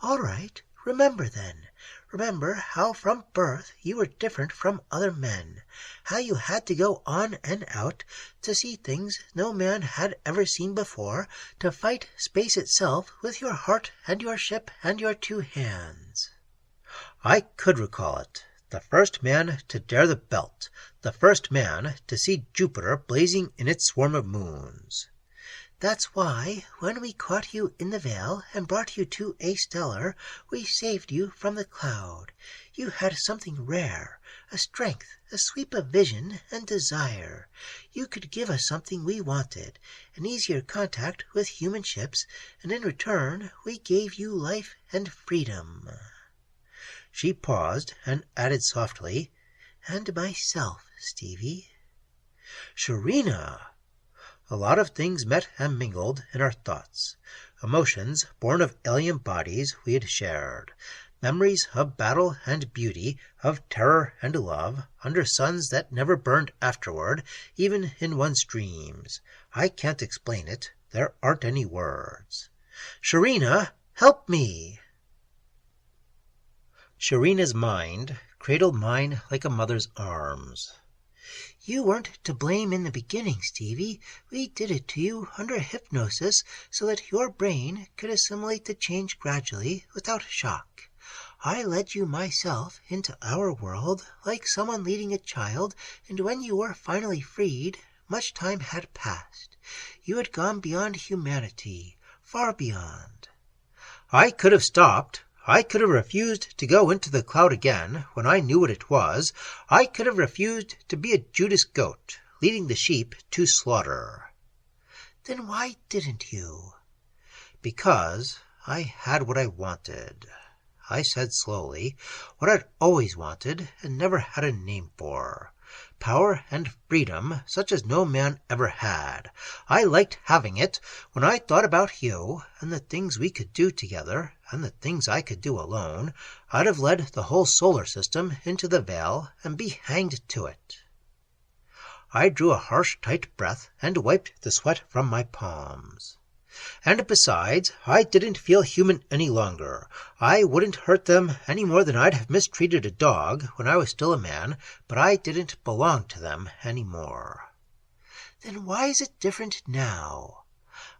"All right, remember then. Remember how from birth you were different from other men, how you had to go on and out to see things no man had ever seen before, to fight space itself with your heart and your ship and your 2 hands. I could recall it. The first man to dare the belt, the first man to see Jupiter blazing in its swarm of moons. That's why, when we caught you in the veil and brought you to Astellar, we saved you from the cloud. You had something rare, a strength, a sweep of vision and desire. You could give us something we wanted, an easier contact with human ships, and in return we gave you life and freedom." She paused and added softly, "And myself, Stevie." "Sharina!" A lot of things met and mingled in our thoughts. Emotions born of alien bodies we had shared. Memories of battle and beauty, of terror and love, under suns that never burned afterward, even in one's dreams. I can't explain it. There aren't any words. "Sharina, help me!" Sharina's mind cradled mine like a mother's arms. "You weren't to blame in the beginning, Stevie. We did it to you under hypnosis so that your brain could assimilate the change gradually without shock. I led you myself into our world like someone leading a child, and when you were finally freed, much time had passed. You had gone beyond humanity, far beyond." I could have stopped. I could have refused to go into the cloud again when I knew what it was. I could have refused to be a Judas goat, leading the sheep to slaughter. "Then why didn't you?" "Because I had what I wanted," I said slowly, "what I'd always wanted and never had a name for. Power and freedom such as no man ever had. I liked having it. When I thought about you, and the things we could do together, and the things I could do alone, I'd have led the whole solar system into the veil and be hanged to it." I drew a harsh, tight breath and wiped the sweat from my palms. "And besides, I didn't feel human any longer. I wouldn't hurt them any more than I'd have mistreated a dog when I was still a man, but I didn't belong to them any more." "Then why is it different now?"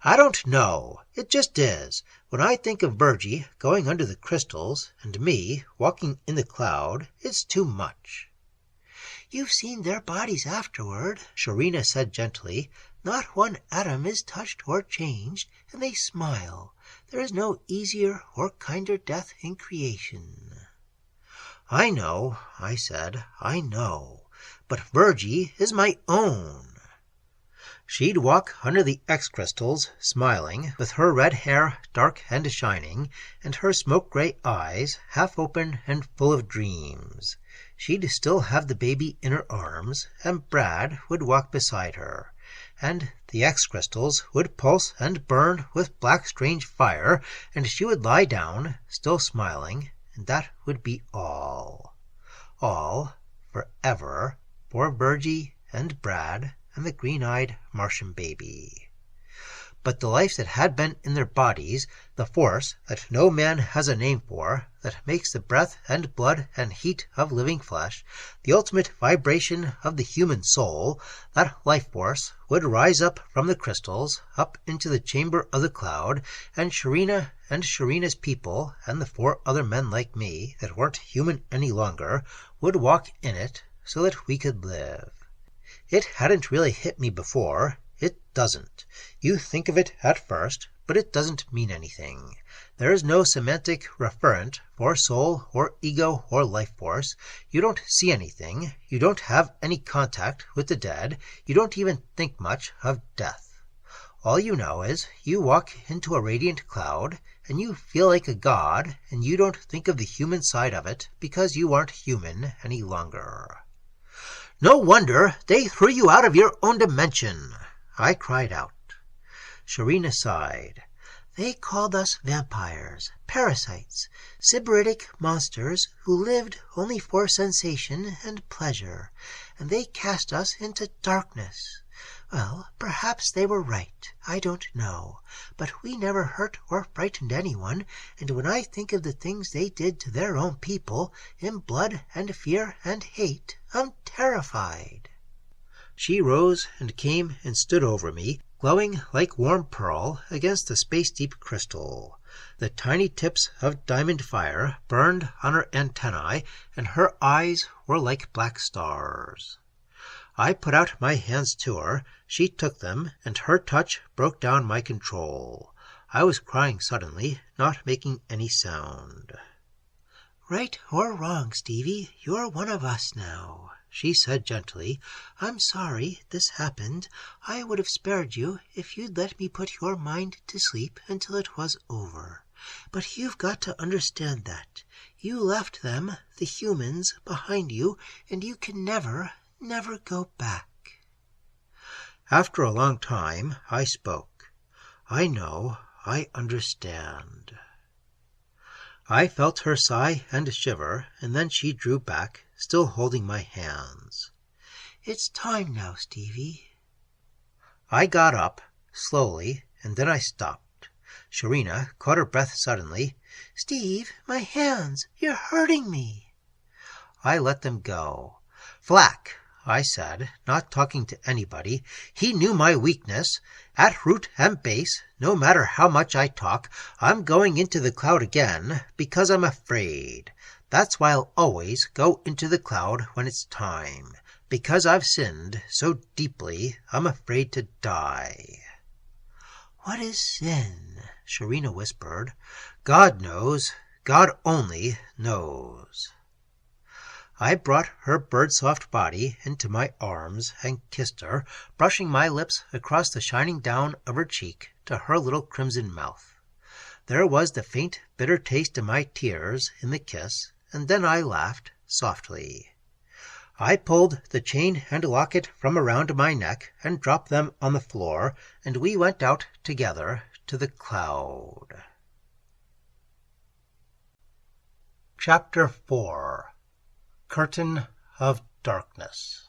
"I don't know. It just is. When I think of Virgie going under the crystals, and me walking in the cloud, it's too much." "You've seen their bodies afterward," Sharina said gently. "Not one atom is touched or changed, and they smile. There is no easier or kinder death in creation." "I know," I said, "I know. But Virgie is my own." She'd walk under the X-crystals, smiling, with her red hair dark and shining, and her smoke-gray eyes half open and full of dreams. She'd still have the baby in her arms, and Brad would walk beside her, and the X-crystals would pulse and burn with black strange fire, and she would lie down, still smiling, and that would be all. All, forever, for Virgie and Brad and the green-eyed Martian baby. But the life that had been in their bodies, the force that no man has a name for, that makes the breath and blood and heat of living flesh, the ultimate vibration of the human soul, that life force would rise up from the crystals, up into the chamber of the cloud, and Sharina and Sharina's people, and the 4 other men like me that weren't human any longer, would walk in it so that we could live. It hadn't really hit me before. It doesn't. You think of it at first, but it doesn't mean anything. There is no semantic referent for soul or ego or life force. You don't see anything. You don't have any contact with the dead. You don't even think much of death. All you know is you walk into a radiant cloud, and you feel like a god, and you don't think of the human side of it because you aren't human any longer. No wonder they threw you out of your own dimension, I cried out. Sharina sighed. They called us vampires, parasites, sybaritic monsters who lived only for sensation and pleasure, and they cast us into darkness. Well, perhaps they were right. I don't know. But we never hurt or frightened anyone, and when I think of the things they did to their own people, in blood and fear and hate, I'm terrified. She rose and came and stood over me, glowing like warm pearl against the space-deep crystal. The tiny tips of diamond fire burned on her antennae, and her eyes were like black stars. I put out my hands to her. She took them, and her touch broke down my control. I was crying suddenly, not making any sound. Right or wrong, Stevie, you're one of us now, she said gently. I'm sorry this happened. I would have spared you if you'd let me put your mind to sleep until it was over. But you've got to understand that. You left them, the humans, behind you, and you can never go back. After a long time, I spoke. I know, I understand. I felt her sigh and shiver, and then she drew back, still holding my hands. It's time now, Stevie. I got up, slowly, and then I stopped. Sharina caught her breath suddenly. Steve, my hands, you're hurting me. I let them go. Flack, I said, not talking to anybody. He knew my weakness. At root and base, no matter how much I talk, I'm going into the cloud again, because I'm afraid. That's why I'll always go into the cloud when it's time. Because I've sinned so deeply, I'm afraid to die. What is sin? Sharina whispered. God knows. God only knows. I brought her bird-soft body into my arms and kissed her, brushing my lips across the shining down of her cheek to her little crimson mouth. There was the faint, bitter taste of my tears in the kiss, and then I laughed softly. I pulled the chain and locket from around my neck and dropped them on the floor, and we went out together to the cloud. Chapter 4 Curtain of Darkness.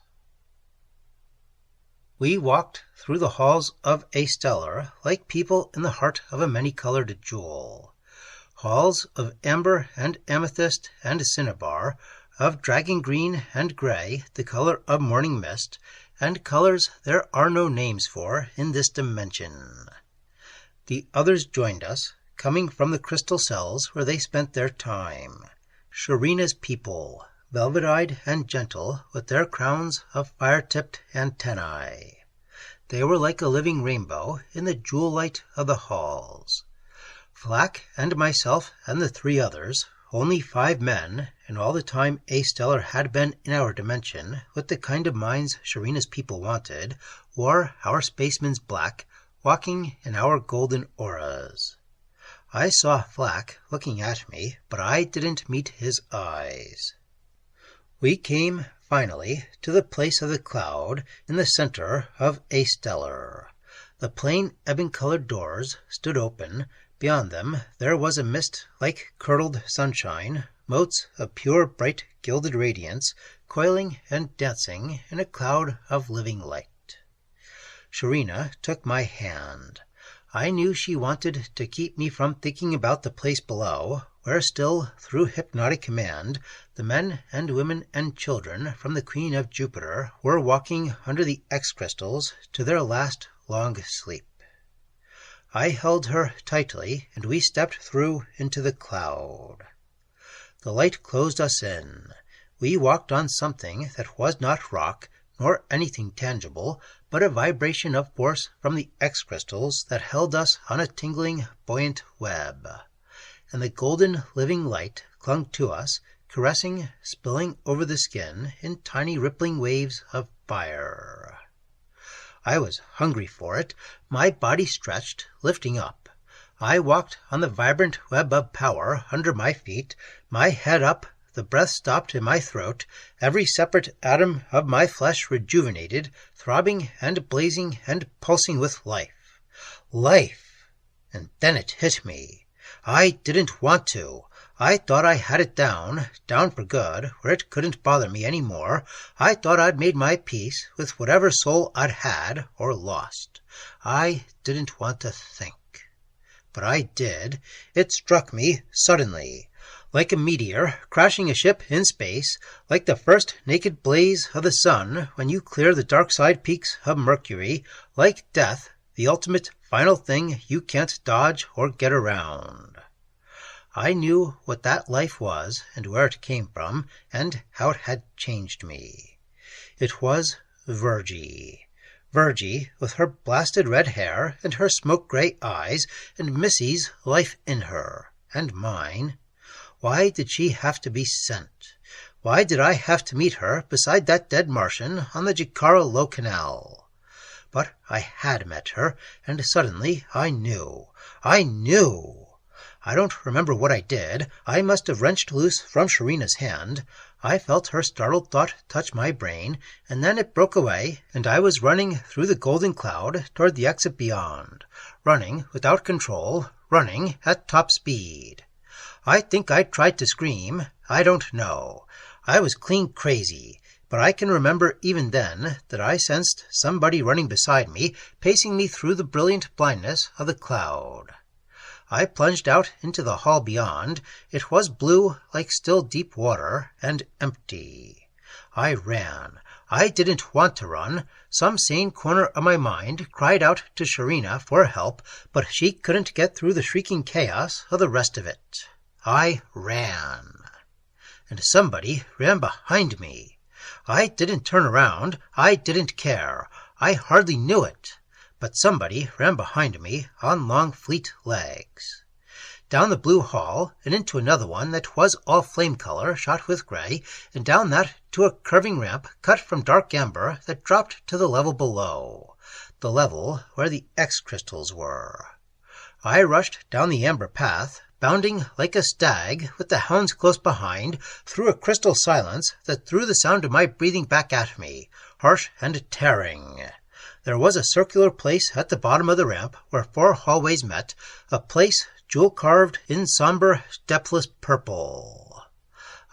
We walked through the halls of Astellar like people in the heart of a many-colored jewel. Halls of amber and amethyst and cinnabar, of dragon green and gray, the color of morning mist, and colors there are no names for in this dimension. The others joined us, coming from the crystal cells where they spent their time. Sharina's people, velvet-eyed and gentle, with their crowns of fire-tipped antennae. They were like a living rainbow in the jewel light of the halls. Flack and myself and the 3 others, only 5 men, and all the time Astellar had been in our dimension, with the kind of minds Sharina's people wanted, wore our spacemen's black, walking in our golden auras. I saw Flack looking at me, but I didn't meet his eyes. We came, finally, to the place of the cloud in the center of Astellar. The plain ebon-colored doors stood open. Beyond them there was a mist like curdled sunshine, motes of pure bright gilded radiance, coiling and dancing in a cloud of living light. Sharina took my hand. I knew she wanted to keep me from thinking about the place below, where still, through hypnotic command, the men and women and children from the Queen of Jupiter were walking under the X-crystals to their last long sleep. I held her tightly, and we stepped through into the cloud. The light closed us in. We walked on something that was not rock, nor anything tangible, but a vibration of force from the X-crystals that held us on a tingling, buoyant web. And the golden living light clung to us, caressing, spilling over the skin in tiny rippling waves of fire. I was hungry for it. My body stretched, lifting up. I walked on the vibrant web of power under my feet, my head up, the breath stopped in my throat, every separate atom of my flesh rejuvenated, throbbing and blazing and pulsing with life. Life! And then it hit me. I didn't want to. I thought I had it down for good, where it couldn't bother me any more. I thought I'd made my peace with whatever soul I'd had or lost. I didn't want to think. But I did. It struck me suddenly. Like a meteor crashing a ship in space, like the first naked blaze of the sun when you clear the dark side peaks of Mercury, like death, the ultimate final thing you can't dodge or get around. I knew what that life was and where it came from and how it had changed me. It was Virgie. Virgie, with her blasted red hair and her smoke-gray eyes and Missy's life in her, and mine. Why did she have to be sent? Why did I have to meet her beside that dead Martian on the Low-Canal? But I had met her, and suddenly I knew. I knew! I don't remember what I did. I must have wrenched loose from Sharina's hand. I felt her startled thought touch my brain, and then it broke away, and I was running through the golden cloud toward the exit beyond. Running without control, running at top speed. I think I tried to scream. I don't know. I was clean crazy. But I can remember even then that I sensed somebody running beside me, pacing me through the brilliant blindness of the cloud. I plunged out into the hall beyond. It was blue like still deep water, and empty. I ran. I didn't want to run. Some sane corner of my mind cried out to Sharina for help, but she couldn't get through the shrieking chaos of the rest of it. I ran. And somebody ran behind me. I didn't turn around. I didn't care. I hardly knew it. But somebody ran behind me on long, fleet legs. Down the blue hall, and into another one that was all flame color, shot with gray, and down that to a curving ramp cut from dark amber that dropped to the level below, the level where the X-crystals were. I rushed down the amber path, bounding like a stag, with the hounds close behind, through a crystal silence that threw the sound of my breathing back at me, harsh and tearing. There was a circular place at the bottom of the ramp where 4 hallways met, a place jewel-carved in somber, depthless purple.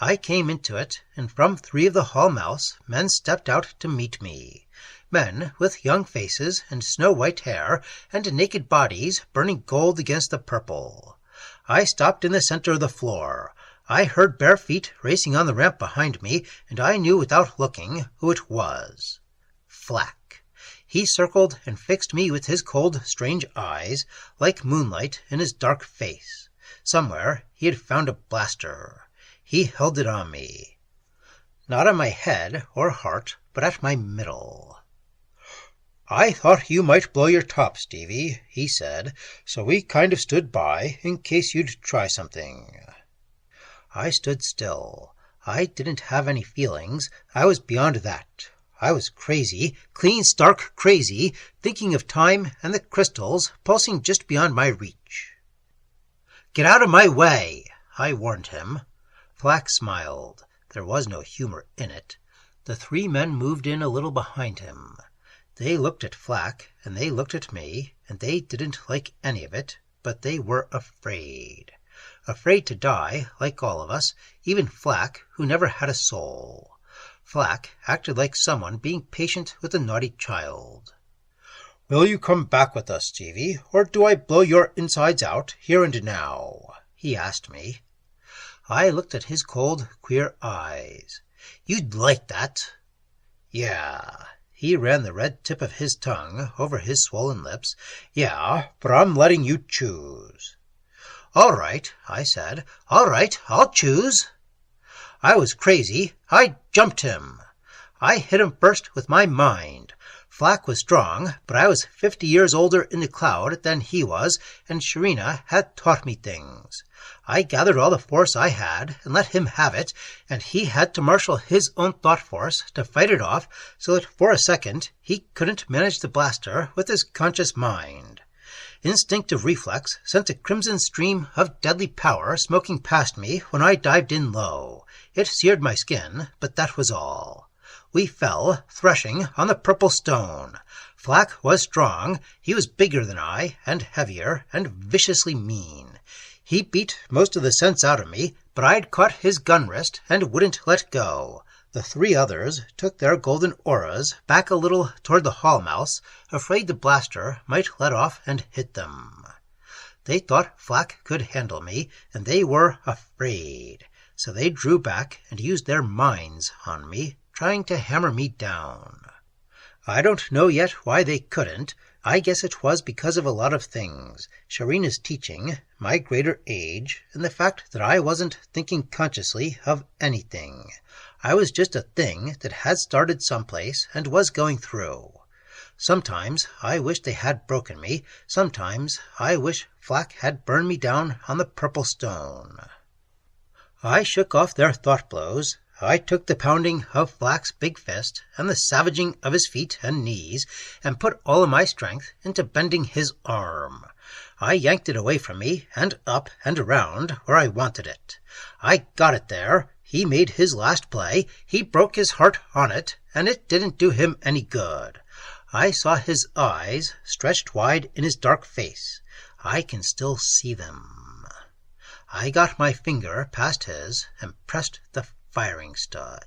I came into it, and from 3 of the hall mouths men stepped out to meet me. Men with young faces and snow-white hair and naked bodies burning gold against the purple. I stopped in the center of the floor. I heard bare feet racing on the ramp behind me, and I knew without looking who it was. Flack. He circled and fixed me with his cold, strange eyes, like moonlight in his dark face. Somewhere he had found a blaster. He held it on me. Not on my head or heart, but at my middle. "I thought you might blow your top, Stevie," he said, "so we kind of stood by in case you'd try something." I stood still. I didn't have any feelings. I was beyond that. I was crazy, clean stark crazy, thinking of time and the crystals pulsing just beyond my reach. "Get out of my way," I warned him. Flack smiled. there was no humor in it. The three men moved in a little behind him. They looked at Flack, and they looked at me, and they didn't like any of it, but they were afraid. Afraid to die, like all of us, even Flack, who never had a soul. Flack acted like someone being patient with a naughty child. "Will you come back with us, Stevie, or do I blow your insides out, here and now?" he asked me. I looked at his cold, queer eyes. "You'd like that?" "Yeah." He ran the red tip of his tongue over his swollen lips. "Yeah, but I'm letting you choose." "All right," I said. "All right, I'll choose." I was crazy. I jumped him. I hit him first with my mind. Flack was strong, but I was 50 years older in the cloud than he was, and Sharina had taught me things. I gathered all the force I had and let him have it, and he had to marshal his own thought force to fight it off, so that for a second he couldn't manage the blaster with his conscious mind. Instinctive reflex sent a crimson stream of deadly power smoking past me when I dived in low. It seared my skin, but that was all. We fell, threshing on the purple stone. Flack was strong. He was bigger than I, and heavier, and viciously mean. He beat most of the sense out of me, but I'd caught his gun wrist and wouldn't let go. The three others took their golden auras back a little toward the hall mouth, afraid the blaster might let off and hit them. They thought Flack could handle me, and they were afraid. So they drew back and used their minds on me, trying to hammer me down. I don't know yet why they couldn't. I guess it was because of a lot of things. Sharina's teaching, my greater age, and the fact that I wasn't thinking consciously of anything. I was just a thing that had started someplace and was going through. Sometimes I wish they had broken me. Sometimes I wish Flack had burned me down on the purple stone. I shook off their thought blows. I took the pounding of Flack's big fist and the savaging of his feet and knees and put all of my strength into bending his arm. I yanked it away from me and up and around where I wanted it. I got it there. He made his last play. He broke his heart on it, and it didn't do him any good. I saw his eyes stretched wide in his dark face. I can still see them. I got my finger past his and pressed the firing stud.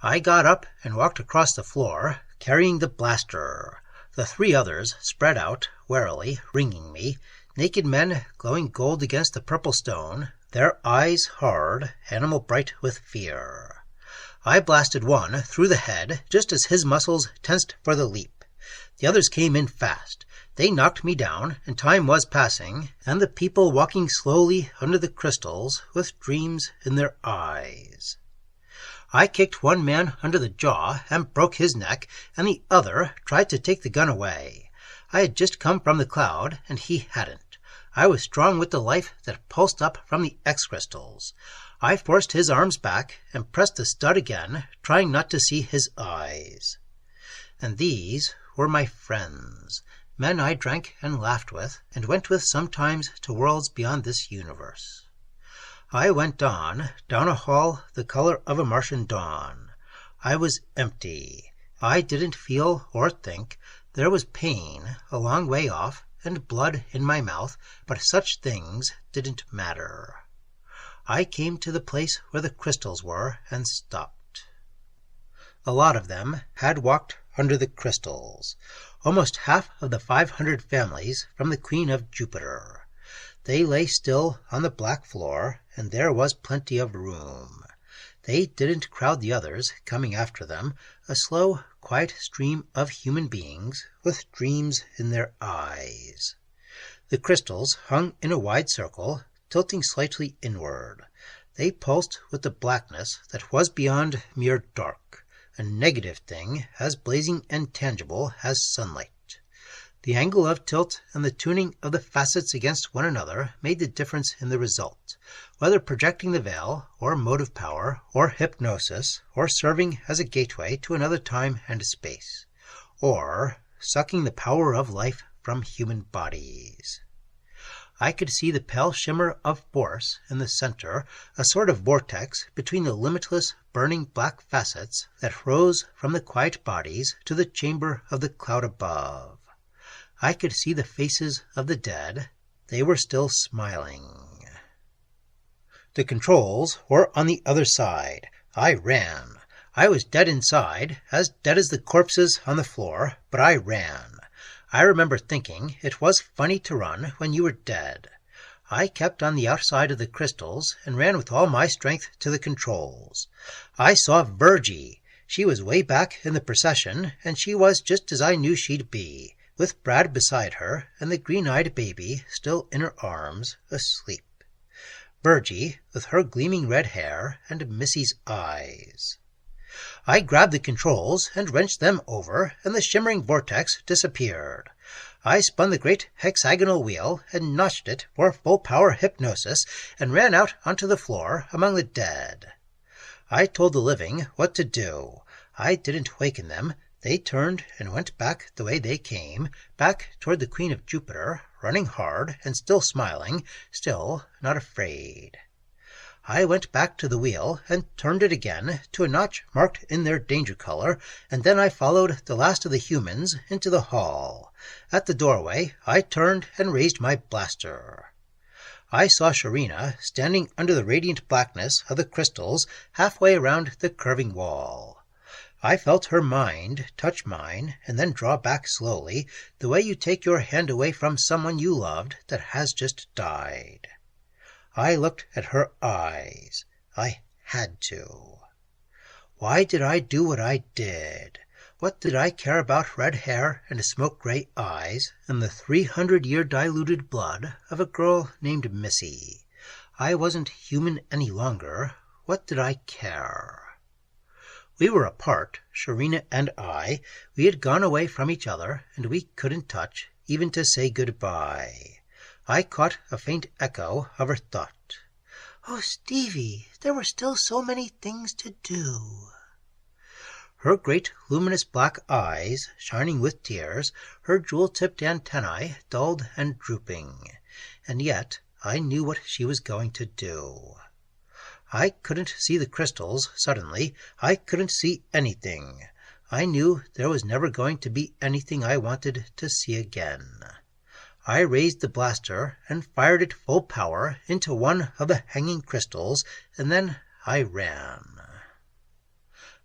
I got up and walked across the floor, carrying the blaster. The three others spread out, warily, ringing me, naked men glowing gold against the purple stone, their eyes hard, animal bright with fear. I blasted one through the head just as his muscles tensed for the leap. The others came in fast. They knocked me down, and time was passing, and the people walking slowly under the crystals with dreams in their eyes. I kicked one man under the jaw and broke his neck, and the other tried to take the gun away. I had just come from the cloud, and he hadn't. I was strong with the life that pulsed up from the X-crystals. I forced his arms back and pressed the stud again, trying not to see his eyes. And these were my friends. Men I drank and laughed with, and went with sometimes to worlds beyond this universe. I went on, down a hall the color of a Martian dawn. I was empty. I didn't feel or think. There was pain a long way off, and blood in my mouth, but such things didn't matter. I came to the place where the crystals were and stopped. A lot of them had walked under the crystals. Almost half of the 500 families from the Queen of Jupiter. They lay still on the black floor, and there was plenty of room. They didn't crowd the others coming after them, a slow, quiet stream of human beings with dreams in their eyes. The crystals hung in a wide circle, tilting slightly inward. They pulsed with the blackness that was beyond mere dark. A negative thing, as blazing and tangible as sunlight. The angle of tilt and the tuning of the facets against one another made the difference in the result, whether projecting the veil, or motive power, or hypnosis, or serving as a gateway to another time and space, or sucking the power of life from human bodies. I could see the pale shimmer of force in the center, a sort of vortex between the limitless, burning black facets that rose from the quiet bodies to the chamber of the cloud above. I could see the faces of the dead. They were still smiling. The controls were on the other side. I ran. I was dead inside, as dead as the corpses on the floor, but I ran. I remember thinking it was funny to run when you were dead. I kept on the outside of the crystals and ran with all my strength to the controls. I saw Virgie. She was way back in the procession, and she was just as I knew she'd be, with Brad beside her and the green-eyed baby still in her arms, asleep. Virgie, with her gleaming red hair and Missy's eyes. I grabbed the controls and wrenched them over, and the shimmering vortex disappeared. I spun the great hexagonal wheel and notched it for full-power hypnosis and ran out onto the floor among the dead. I told the living what to do. I didn't waken them. They turned and went back the way they came, back toward the Queen of Jupiter, running hard and still smiling, still not afraid. I went back to the wheel and turned it again to a notch marked in their danger color, and then I followed the last of the humans into the hall. At the doorway, I turned and raised my blaster. I saw Sharina standing under the radiant blackness of the crystals halfway around the curving wall. I felt her mind touch mine and then draw back slowly, the way you take your hand away from someone you loved that has just died. I looked at her eyes. I had to. Why did I do what I did? What did I care about red hair and smoke-gray eyes and the 300-year diluted blood of a girl named Missy? I wasn't human any longer. What did I care? We were apart, Sharina and I. We had gone away from each other, and we couldn't touch, even to say goodbye. I caught a faint echo of her thought. "Oh, Stevie, there were still so many things to do." Her great luminous black eyes shining with tears, her jewel-tipped antennae dulled and drooping. And yet I knew what she was going to do. I couldn't see the crystals suddenly. I couldn't see anything. I knew there was never going to be anything I wanted to see again. I raised the blaster and fired it full power into one of the hanging crystals, and then I ran.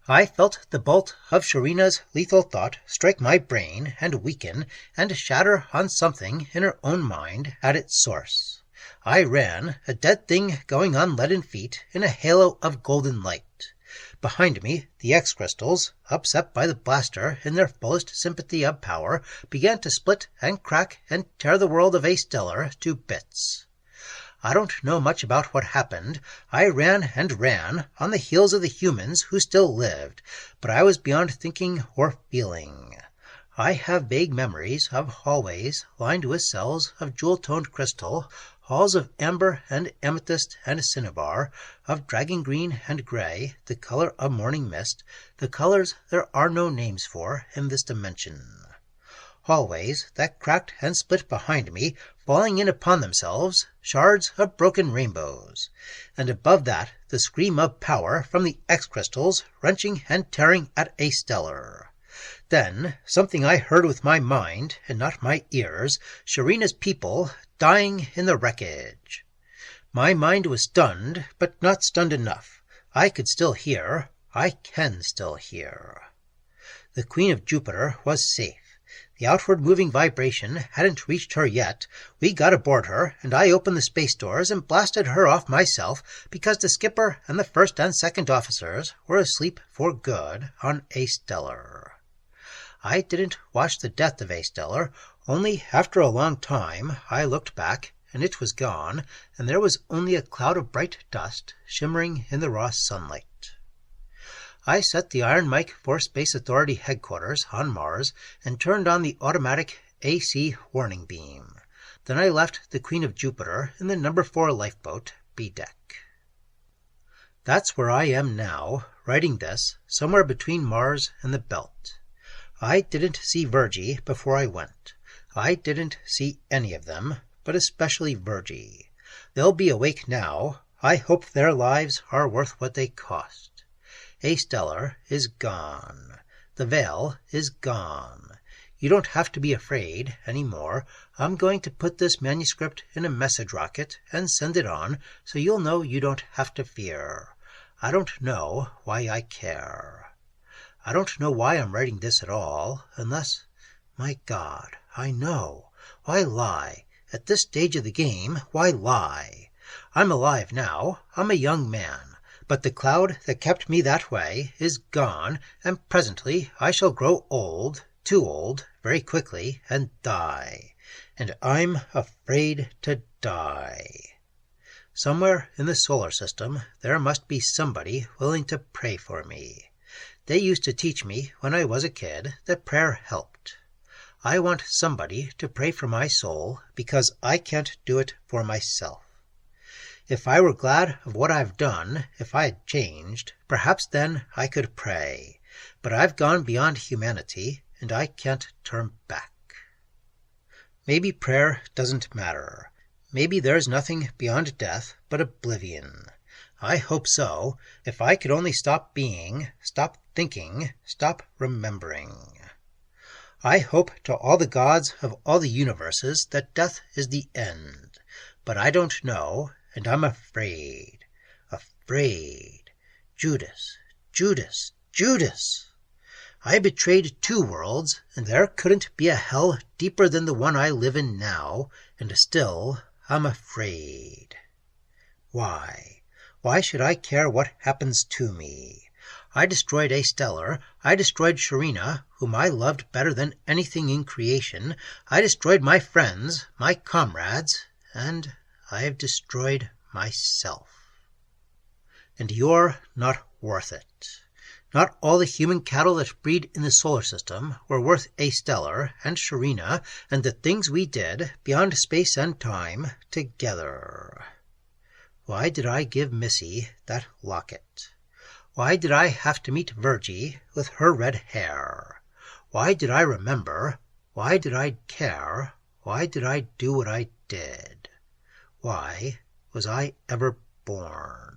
I felt the bolt of Sharina's lethal thought strike my brain and weaken and shatter on something in her own mind at its source. I ran, a dead thing going on leaden feet in a halo of golden light. Behind me, the X-crystals, upset by the blaster in their fullest sympathy of power, began to split and crack and tear the world of Astellar to bits. I don't know much about what happened. I ran and ran on the heels of the humans who still lived, but I was beyond thinking or feeling. I have vague memories of hallways lined with cells of jewel-toned crystal, halls of amber and amethyst and cinnabar, of dragon green and gray, the color of morning mist, the colors there are no names for in this dimension. Hallways that cracked and split behind me, falling in upon themselves, shards of broken rainbows. And above that, the scream of power from the X-crystals, wrenching and tearing at Astellar. Then, something I heard with my mind, and not my ears, Sharina's people dying in the wreckage. My mind was stunned, but not stunned enough. I could still hear. I can still hear. The Queen of Jupiter was safe. The outward-moving vibration hadn't reached her yet. We got aboard her, and I opened the space doors and blasted her off myself, because the skipper and the first and second officers were asleep for good on Astellar. I didn't watch the death of Astellar. Only after a long time I looked back, and it was gone, and there was only a cloud of bright dust shimmering in the raw sunlight. I set the iron mic for Space Authority headquarters on Mars and turned on the automatic AC warning beam. Then I left the Queen of Jupiter in the number 4 lifeboat, B-deck. That's where I am now, writing this, somewhere between Mars and the Belt. I didn't see Virgie before I went. I didn't see any of them, but especially Virgie. They'll be awake now. I hope their lives are worth what they cost. Astellar is gone. The veil is gone. You don't have to be afraid any more. I'm going to put this manuscript in a message rocket and send it on, so you'll know you don't have to fear. I don't know why I care. I don't know why I'm writing this at all, unless, my God, I know. Why lie? At this stage of the game, why lie? I'm alive now. I'm a young man. But the cloud that kept me that way is gone, and presently I shall grow old, too old, very quickly, and die. And I'm afraid to die. Somewhere in the solar system there must be somebody willing to pray for me. They used to teach me when I was a kid that prayer helped. I want somebody to pray for my soul because I can't do it for myself. If I were glad of what I've done, if I had changed, perhaps then I could pray. But I've gone beyond humanity, and I can't turn back. Maybe prayer doesn't matter. Maybe there's nothing beyond death but oblivion. I hope so, if I could only stop being, stop thinking, stop remembering. I hope to all the gods of all the universes that death is the end. But I don't know, and I'm afraid. Afraid. Judas, Judas, Judas! I betrayed 2 worlds, and there couldn't be a hell deeper than the one I live in now, and still I'm afraid. Why? Why should I care what happens to me? I destroyed Astellar. I destroyed Sharina, whom I loved better than anything in creation. I destroyed my friends, my comrades, and I have destroyed myself. And you're not worth it. Not all the human cattle that breed in the solar system were worth Astellar and Sharina and the things we did beyond space and time together. Why did I give Missy that locket? Why did I have to meet Virgie with her red hair? Why did I remember? Why did I care? Why did I do what I did? Why was I ever born?